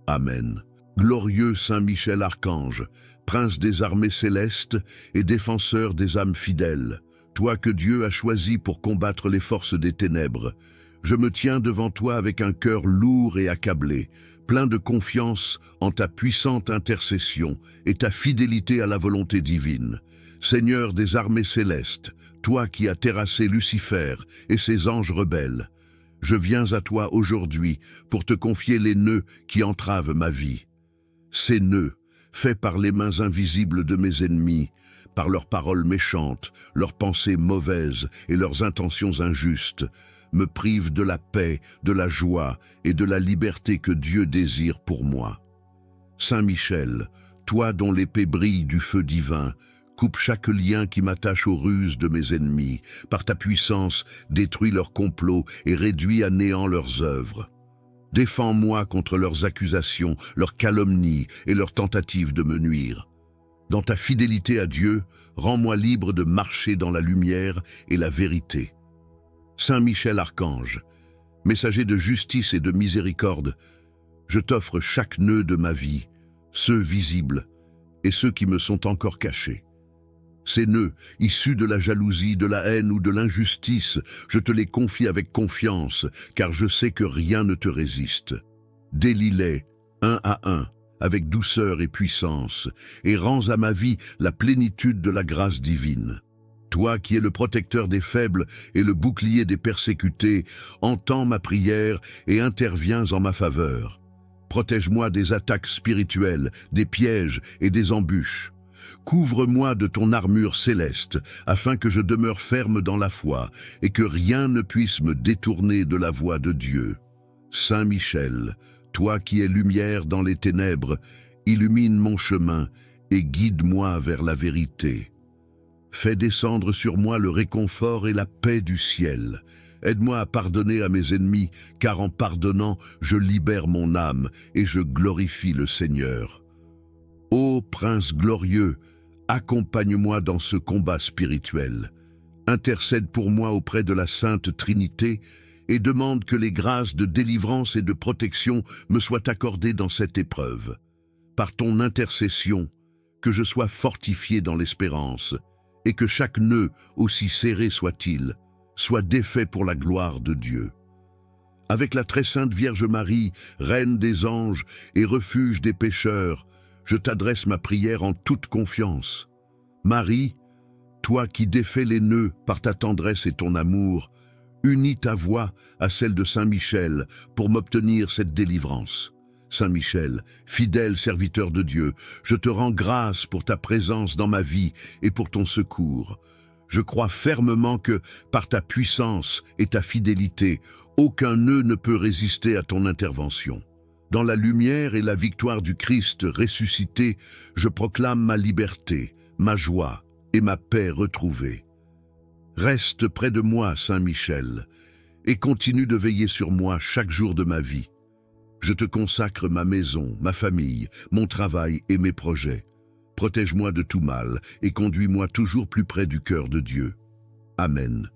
Amen. Glorieux Saint Michel Archange, prince des armées célestes et défenseur des âmes fidèles, toi que Dieu a choisi pour combattre les forces des ténèbres, je me tiens devant toi avec un cœur lourd et accablé, plein de confiance en ta puissante intercession et ta fidélité à la volonté divine. Seigneur des armées célestes, toi qui as terrassé Lucifer et ses anges rebelles, je viens à toi aujourd'hui pour te confier les nœuds qui entravent ma vie. Ces nœuds, faits par les mains invisibles de mes ennemis, par leurs paroles méchantes, leurs pensées mauvaises et leurs intentions injustes, me privent de la paix, de la joie et de la liberté que Dieu désire pour moi. Saint Michel, toi dont l'épée brille du feu divin, coupe chaque lien qui m'attache aux ruses de mes ennemis. Par ta puissance, détruis leurs complots et réduis à néant leurs œuvres. Défends-moi contre leurs accusations, leurs calomnies et leurs tentatives de me nuire. Dans ta fidélité à Dieu, rends-moi libre de marcher dans la lumière et la vérité. Saint Michel Archange, messager de justice et de miséricorde, je t'offre chaque nœud de ma vie, ceux visibles et ceux qui me sont encore cachés. Ces nœuds, issus de la jalousie, de la haine ou de l'injustice, je te les confie avec confiance, car je sais que rien ne te résiste. Délie-les, un à un, avec douceur et puissance, et rends à ma vie la plénitude de la grâce divine. Toi qui es le protecteur des faibles et le bouclier des persécutés, entends ma prière et interviens en ma faveur. Protège-moi des attaques spirituelles, des pièges et des embûches. Couvre-moi de ton armure céleste, afin que je demeure ferme dans la foi et que rien ne puisse me détourner de la voie de Dieu. Saint Michel, toi qui es lumière dans les ténèbres, illumine mon chemin et guide-moi vers la vérité. Fais descendre sur moi le réconfort et la paix du ciel. Aide-moi à pardonner à mes ennemis, car en pardonnant, je libère mon âme et je glorifie le Seigneur. Ô Prince glorieux, accompagne-moi dans ce combat spirituel. Intercède pour moi auprès de la Sainte Trinité et demande que les grâces de délivrance et de protection me soient accordées dans cette épreuve. Par ton intercession, que je sois fortifié dans l'espérance, et que chaque nœud, aussi serré soit-il, soit défait pour la gloire de Dieu. Avec la très sainte Vierge Marie, Reine des anges et refuge des pécheurs, je t'adresse ma prière en toute confiance. Marie, toi qui défais les nœuds par ta tendresse et ton amour, unis ta voix à celle de Saint Michel pour m'obtenir cette délivrance. Saint Michel, fidèle serviteur de Dieu, je te rends grâce pour ta présence dans ma vie et pour ton secours. Je crois fermement que, par ta puissance et ta fidélité, aucun nœud ne peut résister à ton intervention. Dans la lumière et la victoire du Christ ressuscité, je proclame ma liberté, ma joie et ma paix retrouvée. Reste près de moi, Saint Michel, et continue de veiller sur moi chaque jour de ma vie. Je te consacre ma maison, ma famille, mon travail et mes projets. Protège-moi de tout mal et conduis-moi toujours plus près du cœur de Dieu. Amen.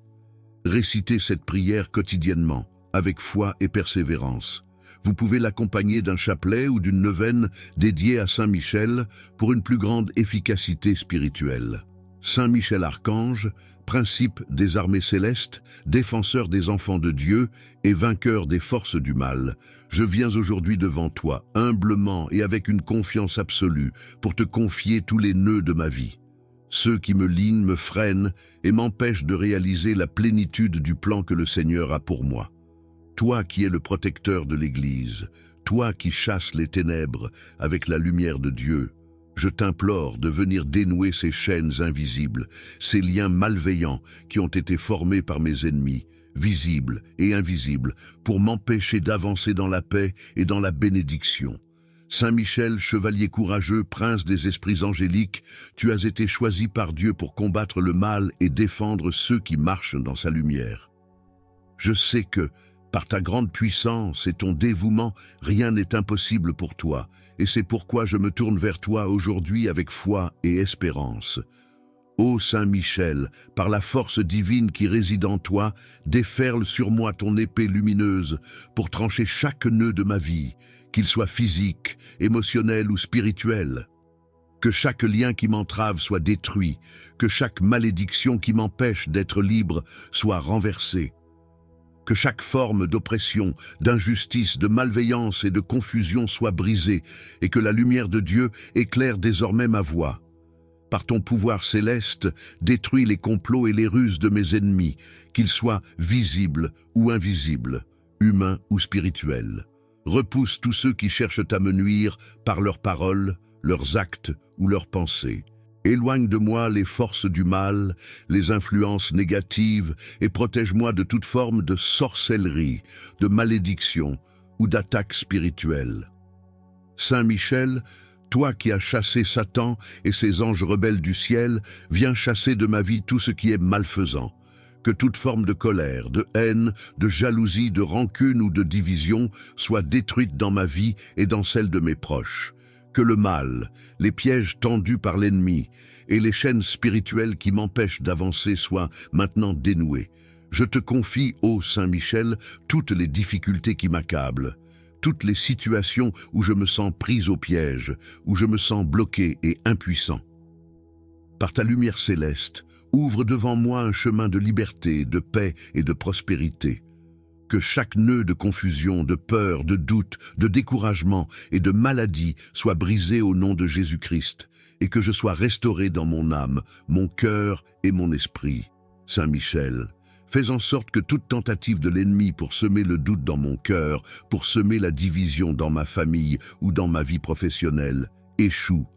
Récitez cette prière quotidiennement, avec foi et persévérance. Vous pouvez l'accompagner d'un chapelet ou d'une neuvaine dédiée à Saint Michel pour une plus grande efficacité spirituelle. Saint Michel Archange, principe des armées célestes, défenseur des enfants de Dieu et vainqueur des forces du mal, je viens aujourd'hui devant toi, humblement et avec une confiance absolue, pour te confier tous les nœuds de ma vie. Ceux qui me linent me freinent et m'empêchent de réaliser la plénitude du plan que le Seigneur a pour moi. Toi qui es le protecteur de l'Église, toi qui chasses les ténèbres avec la lumière de Dieu, je t'implore de venir dénouer ces chaînes invisibles, ces liens malveillants qui ont été formés par mes ennemis, visibles et invisibles, pour m'empêcher d'avancer dans la paix et dans la bénédiction. Saint Michel, chevalier courageux, prince des esprits angéliques, tu as été choisi par Dieu pour combattre le mal et défendre ceux qui marchent dans sa lumière. Je sais que, par ta grande puissance et ton dévouement, rien n'est impossible pour toi, et c'est pourquoi je me tourne vers toi aujourd'hui avec foi et espérance. Ô Saint Michel, par la force divine qui réside en toi, déferle sur moi ton épée lumineuse pour trancher chaque nœud de ma vie, qu'il soit physique, émotionnel ou spirituel. Que chaque lien qui m'entrave soit détruit, que chaque malédiction qui m'empêche d'être libre soit renversée. Que chaque forme d'oppression, d'injustice, de malveillance et de confusion soit brisée et que la lumière de Dieu éclaire désormais ma voie. Par ton pouvoir céleste, détruis les complots et les ruses de mes ennemis, qu'ils soient visibles ou invisibles, humains ou spirituels. Repousse tous ceux qui cherchent à me nuire par leurs paroles, leurs actes ou leurs pensées. Éloigne de moi les forces du mal, les influences négatives et protège-moi de toute forme de sorcellerie, de malédiction ou d'attaque spirituelle. Saint Michel, toi qui as chassé Satan et ses anges rebelles du ciel, viens chasser de ma vie tout ce qui est malfaisant. Que toute forme de colère, de haine, de jalousie, de rancune ou de division soit détruite dans ma vie et dans celle de mes proches. Que le mal, les pièges tendus par l'ennemi et les chaînes spirituelles qui m'empêchent d'avancer soient maintenant dénouées. Je te confie, ô Saint Michel, toutes les difficultés qui m'accablent, toutes les situations où je me sens prise au piège, où je me sens bloqué et impuissant. Par ta lumière céleste, ouvre devant moi un chemin de liberté, de paix et de prospérité. Que chaque nœud de confusion, de peur, de doute, de découragement et de maladie soit brisé au nom de Jésus-Christ, et que je sois restauré dans mon âme, mon cœur et mon esprit. Saint Michel, fais en sorte que toute tentative de l'ennemi pour semer le doute dans mon cœur, pour semer la division dans ma famille ou dans ma vie professionnelle, échoue.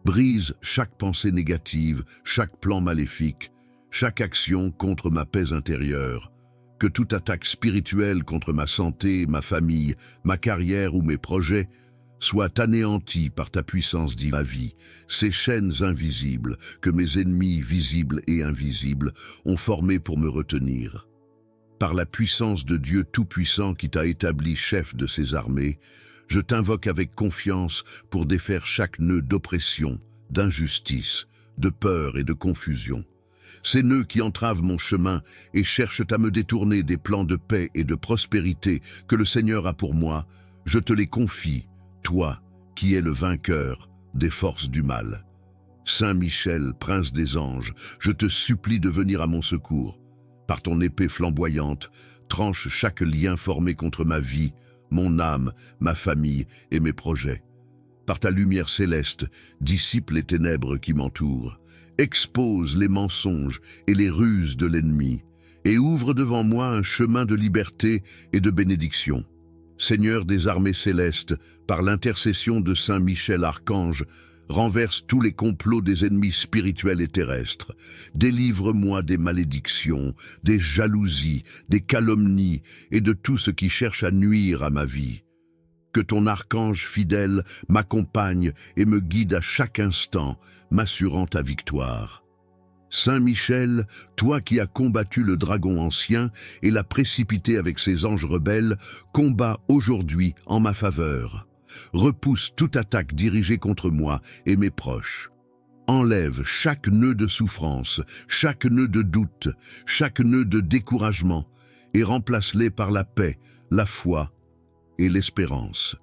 Brise chaque pensée négative, chaque plan maléfique, chaque action contre ma paix intérieure. Que toute attaque spirituelle contre ma santé, ma famille, ma carrière ou mes projets soient anéantis par ta puissance divine. Ma vie, ces chaînes invisibles que mes ennemis visibles et invisibles ont formées pour me retenir. Par la puissance de Dieu Tout-Puissant qui t'a établi chef de ses armées, je t'invoque avec confiance pour défaire chaque nœud d'oppression, d'injustice, de peur et de confusion. Ces nœuds qui entravent mon chemin et cherchent à me détourner des plans de paix et de prospérité que le Seigneur a pour moi, je te les confie, toi qui es le vainqueur des forces du mal. Saint Michel, prince des anges, je te supplie de venir à mon secours. Par ton épée flamboyante, tranche chaque lien formé contre ma vie, mon âme, ma famille et mes projets. Par ta lumière céleste, dissipe les ténèbres qui m'entourent, expose les mensonges et les ruses de l'ennemi, et ouvre devant moi un chemin de liberté et de bénédiction. Seigneur des armées célestes, par l'intercession de Saint Michel Archange, renverse tous les complots des ennemis spirituels et terrestres. Délivre-moi des malédictions, des jalousies, des calomnies et de tout ce qui cherche à nuire à ma vie. Que ton archange fidèle m'accompagne et me guide à chaque instant, m'assurant ta victoire. Saint Michel, toi qui as combattu le dragon ancien et l'as précipité avec ses anges rebelles, combats aujourd'hui en ma faveur. Repousse toute attaque dirigée contre moi et mes proches. Enlève chaque nœud de souffrance, chaque nœud de doute, chaque nœud de découragement, et remplace-les par la paix, la foi et l'espérance.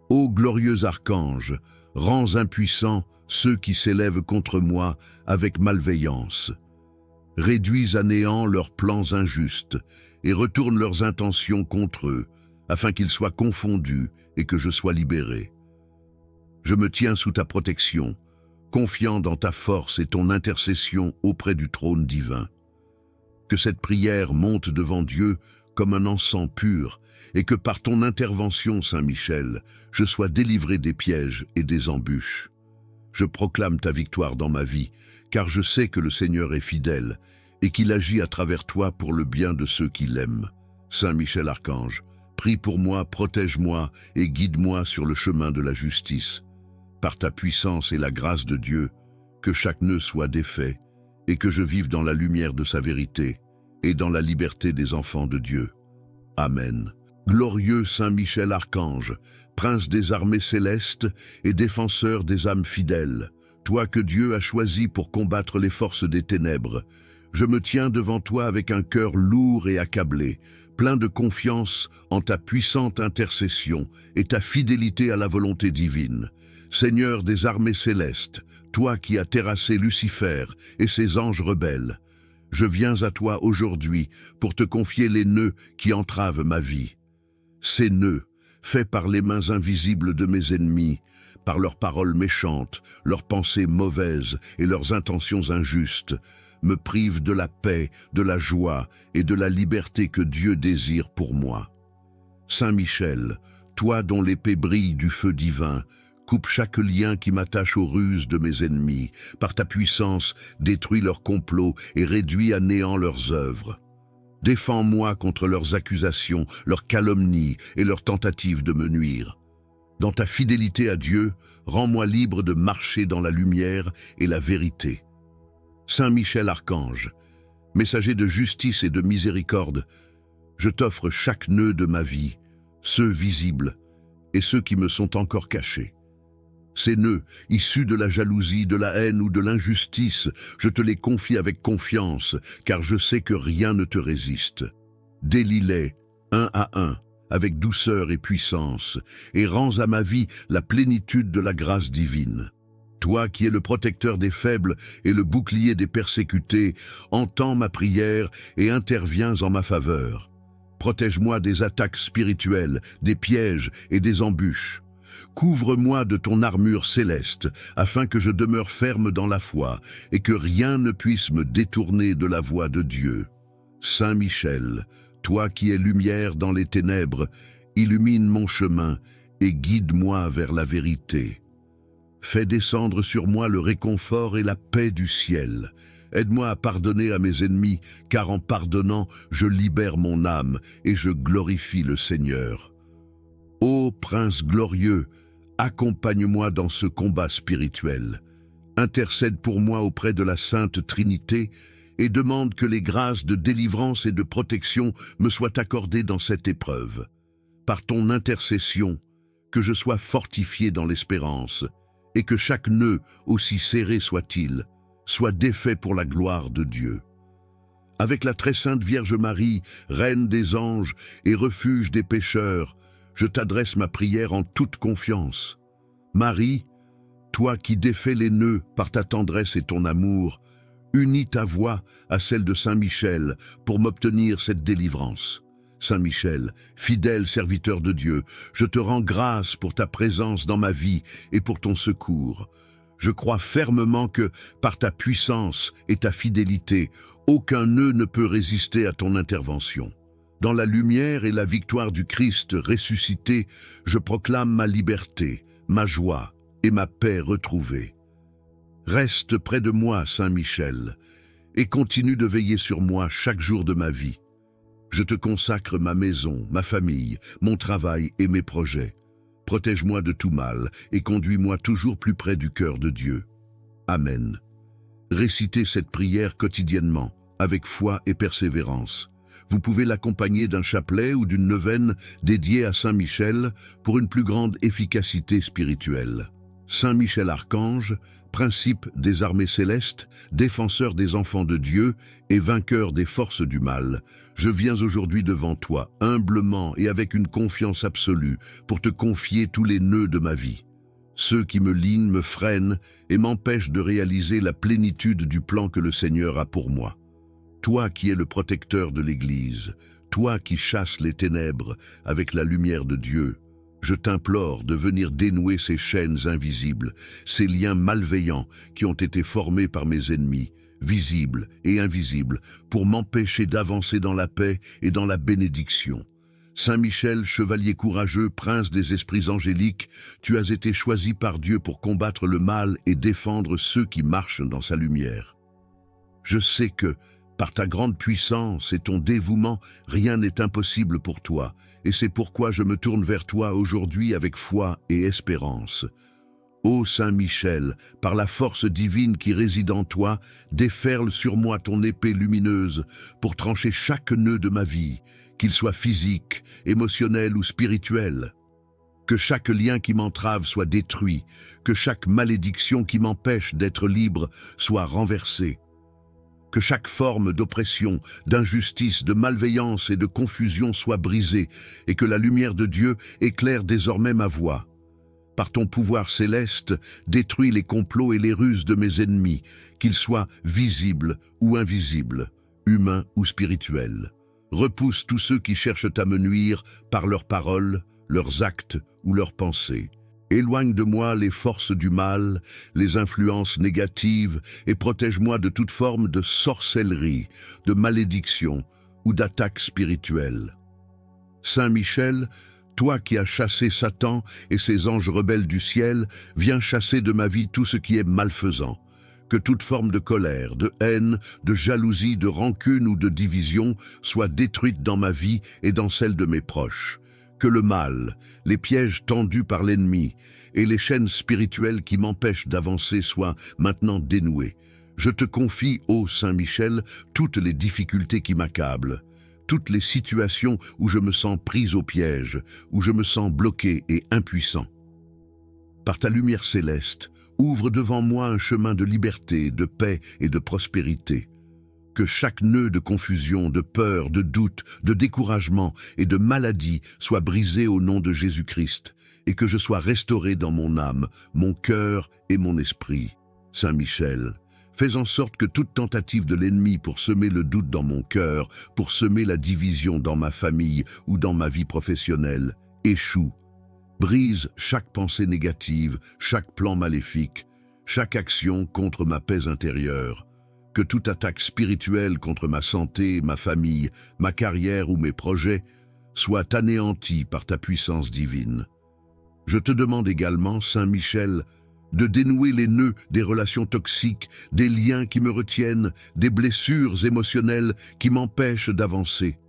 Ô glorieux archange, rends impuissants ceux qui s'élèvent contre moi avec malveillance. Réduis à néant leurs plans injustes et retourne leurs intentions contre eux, afin qu'ils soient confondus et que je sois libéré. Je me tiens sous ta protection, confiant dans ta force et ton intercession auprès du trône divin. Que cette prière monte devant Dieu comme un encens pur, et que par ton intervention, Saint Michel, je sois délivré des pièges et des embûches. Je proclame ta victoire dans ma vie, car je sais que le Seigneur est fidèle et qu'il agit à travers toi pour le bien de ceux qui l'aiment. Saint Michel Archange, prie pour moi, protège-moi et guide-moi sur le chemin de la justice. Par ta puissance et la grâce de Dieu, que chaque nœud soit défait et que je vive dans la lumière de sa vérité et dans la liberté des enfants de Dieu. Amen. Glorieux Saint Michel Archange, prince des armées célestes et défenseur des âmes fidèles, toi que Dieu a choisi pour combattre les forces des ténèbres, je me tiens devant toi avec un cœur lourd et accablé, plein de confiance en ta puissante intercession et ta fidélité à la volonté divine. Seigneur des armées célestes, toi qui as terrassé Lucifer et ses anges rebelles, je viens à toi aujourd'hui pour te confier les nœuds qui entravent ma vie. Ces nœuds, faits par les mains invisibles de mes ennemis, par leurs paroles méchantes, leurs pensées mauvaises et leurs intentions injustes, me privent de la paix, de la joie et de la liberté que Dieu désire pour moi. Saint Michel, toi dont l'épée brille du feu divin, coupe chaque lien qui m'attache aux ruses de mes ennemis. Par ta puissance, détruis leurs complots et réduis à néant leurs œuvres. Défends-moi contre leurs accusations, leurs calomnies et leurs tentatives de me nuire. Dans ta fidélité à Dieu, rends-moi libre de marcher dans la lumière et la vérité. Saint Michel Archange, messager de justice et de miséricorde, je t'offre chaque nœud de ma vie, ceux visibles et ceux qui me sont encore cachés. Ces nœuds, issus de la jalousie, de la haine ou de l'injustice, je te les confie avec confiance, car je sais que rien ne te résiste. Délie-les, un à un, avec douceur et puissance, et rends à ma vie la plénitude de la grâce divine. Toi qui es le protecteur des faibles et le bouclier des persécutés, entends ma prière et interviens en ma faveur. Protège-moi des attaques spirituelles, des pièges et des embûches. Couvre-moi de ton armure céleste, afin que je demeure ferme dans la foi et que rien ne puisse me détourner de la voie de Dieu. Saint Michel, toi qui es lumière dans les ténèbres, illumine mon chemin et guide-moi vers la vérité. Fais descendre sur moi le réconfort et la paix du ciel. Aide-moi à pardonner à mes ennemis, car en pardonnant, je libère mon âme et je glorifie le Seigneur. Ô Prince glorieux, accompagne-moi dans ce combat spirituel. Intercède pour moi auprès de la Sainte Trinité et demande que les grâces de délivrance et de protection me soient accordées dans cette épreuve. Par ton intercession, que je sois fortifié dans l'espérance, et que chaque nœud, aussi serré soit-il, soit défait pour la gloire de Dieu. Avec la très sainte Vierge Marie, Reine des anges et refuge des pécheurs, je t'adresse ma prière en toute confiance. Marie, toi qui défais les nœuds par ta tendresse et ton amour, unis ta voix à celle de Saint Michel pour m'obtenir cette délivrance. Saint Michel, fidèle serviteur de Dieu, je te rends grâce pour ta présence dans ma vie et pour ton secours. Je crois fermement que, par ta puissance et ta fidélité, aucun nœud ne peut résister à ton intervention. Dans la lumière et la victoire du Christ ressuscité, je proclame ma liberté, ma joie et ma paix retrouvée. Reste près de moi, Saint Michel, et continue de veiller sur moi chaque jour de ma vie. Je te consacre ma maison, ma famille, mon travail et mes projets. Protège-moi de tout mal et conduis-moi toujours plus près du cœur de Dieu. Amen. Récitez cette prière quotidiennement, avec foi et persévérance. Vous pouvez l'accompagner d'un chapelet ou d'une neuvaine dédiée à Saint Michel pour une plus grande efficacité spirituelle. Saint Michel Archange, principe des armées célestes, défenseur des enfants de Dieu et vainqueur des forces du mal, je viens aujourd'hui devant toi, humblement et avec une confiance absolue, pour te confier tous les nœuds de ma vie. Ceux qui me linent me freinent et m'empêchent de réaliser la plénitude du plan que le Seigneur a pour moi. Toi qui es le protecteur de l'Église, toi qui chasses les ténèbres avec la lumière de Dieu, je t'implore de venir dénouer ces chaînes invisibles, ces liens malveillants qui ont été formés par mes ennemis, visibles et invisibles, pour m'empêcher d'avancer dans la paix et dans la bénédiction. Saint Michel, chevalier courageux, prince des esprits angéliques, tu as été choisi par Dieu pour combattre le mal et défendre ceux qui marchent dans sa lumière. Je sais que, par ta grande puissance et ton dévouement, rien n'est impossible pour toi, et c'est pourquoi je me tourne vers toi aujourd'hui avec foi et espérance. Ô Saint Michel, par la force divine qui réside en toi, déferle sur moi ton épée lumineuse pour trancher chaque nœud de ma vie, qu'il soit physique, émotionnel ou spirituel. Que chaque lien qui m'entrave soit détruit, que chaque malédiction qui m'empêche d'être libre soit renversée. Que chaque forme d'oppression, d'injustice, de malveillance et de confusion soit brisée et que la lumière de Dieu éclaire désormais ma voie. Par ton pouvoir céleste, détruis les complots et les ruses de mes ennemis, qu'ils soient visibles ou invisibles, humains ou spirituels. Repousse tous ceux qui cherchent à me nuire par leurs paroles, leurs actes ou leurs pensées. Éloigne de moi les forces du mal, les influences négatives et protège-moi de toute forme de sorcellerie, de malédiction ou d'attaque spirituelle. Saint Michel, toi qui as chassé Satan et ses anges rebelles du ciel, viens chasser de ma vie tout ce qui est malfaisant. Que toute forme de colère, de haine, de jalousie, de rancune ou de division soit détruite dans ma vie et dans celle de mes proches. Que le mal, les pièges tendus par l'ennemi et les chaînes spirituelles qui m'empêchent d'avancer soient maintenant dénouées. Je te confie, ô Saint Michel, toutes les difficultés qui m'accablent, toutes les situations où je me sens prise au piège, où je me sens bloqué et impuissant. Par ta lumière céleste, ouvre devant moi un chemin de liberté, de paix et de prospérité. Que chaque nœud de confusion, de peur, de doute, de découragement et de maladie soit brisé au nom de Jésus-Christ, et que je sois restauré dans mon âme, mon cœur et mon esprit. Saint Michel, fais en sorte que toute tentative de l'ennemi pour semer le doute dans mon cœur, pour semer la division dans ma famille ou dans ma vie professionnelle, échoue. Brise chaque pensée négative, chaque plan maléfique, chaque action contre ma paix intérieure. Que toute attaque spirituelle contre ma santé, ma famille, ma carrière ou mes projets soit anéantie par ta puissance divine. Je te demande également, Saint Michel, de dénouer les nœuds des relations toxiques, des liens qui me retiennent, des blessures émotionnelles qui m'empêchent d'avancer.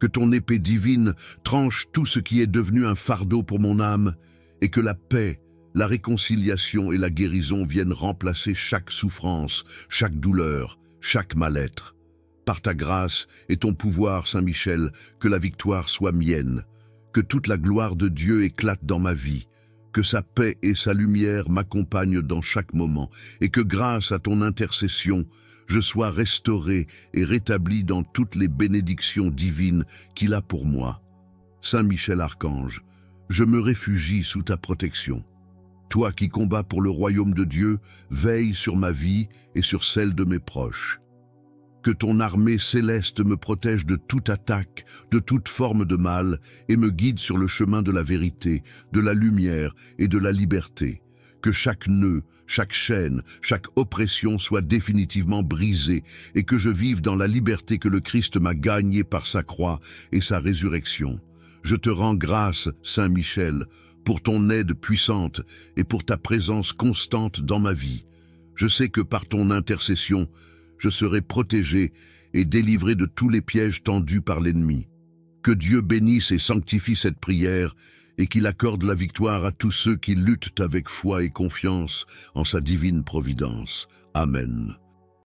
Que ton épée divine tranche tout ce qui est devenu un fardeau pour mon âme, et que la paix, la réconciliation et la guérison viennent remplacer chaque souffrance, chaque douleur, chaque mal-être. Par ta grâce et ton pouvoir, Saint Michel, que la victoire soit mienne, que toute la gloire de Dieu éclate dans ma vie, que sa paix et sa lumière m'accompagnent dans chaque moment, et que grâce à ton intercession, je sois restauré et rétabli dans toutes les bénédictions divines qu'il a pour moi. Saint Michel Archange, je me réfugie sous ta protection. Toi qui combats pour le royaume de Dieu, veille sur ma vie et sur celle de mes proches. Que ton armée céleste me protège de toute attaque, de toute forme de mal, et me guide sur le chemin de la vérité, de la lumière et de la liberté. Que chaque nœud, chaque chaîne, chaque oppression soit définitivement brisée, et que je vive dans la liberté que le Christ m'a gagnée par sa croix et sa résurrection. Je te rends grâce, Saint Michel, pour ton aide puissante et pour ta présence constante dans ma vie. Je sais que par ton intercession, je serai protégé et délivré de tous les pièges tendus par l'ennemi. Que Dieu bénisse et sanctifie cette prière et qu'il accorde la victoire à tous ceux qui luttent avec foi et confiance en sa divine providence. Amen.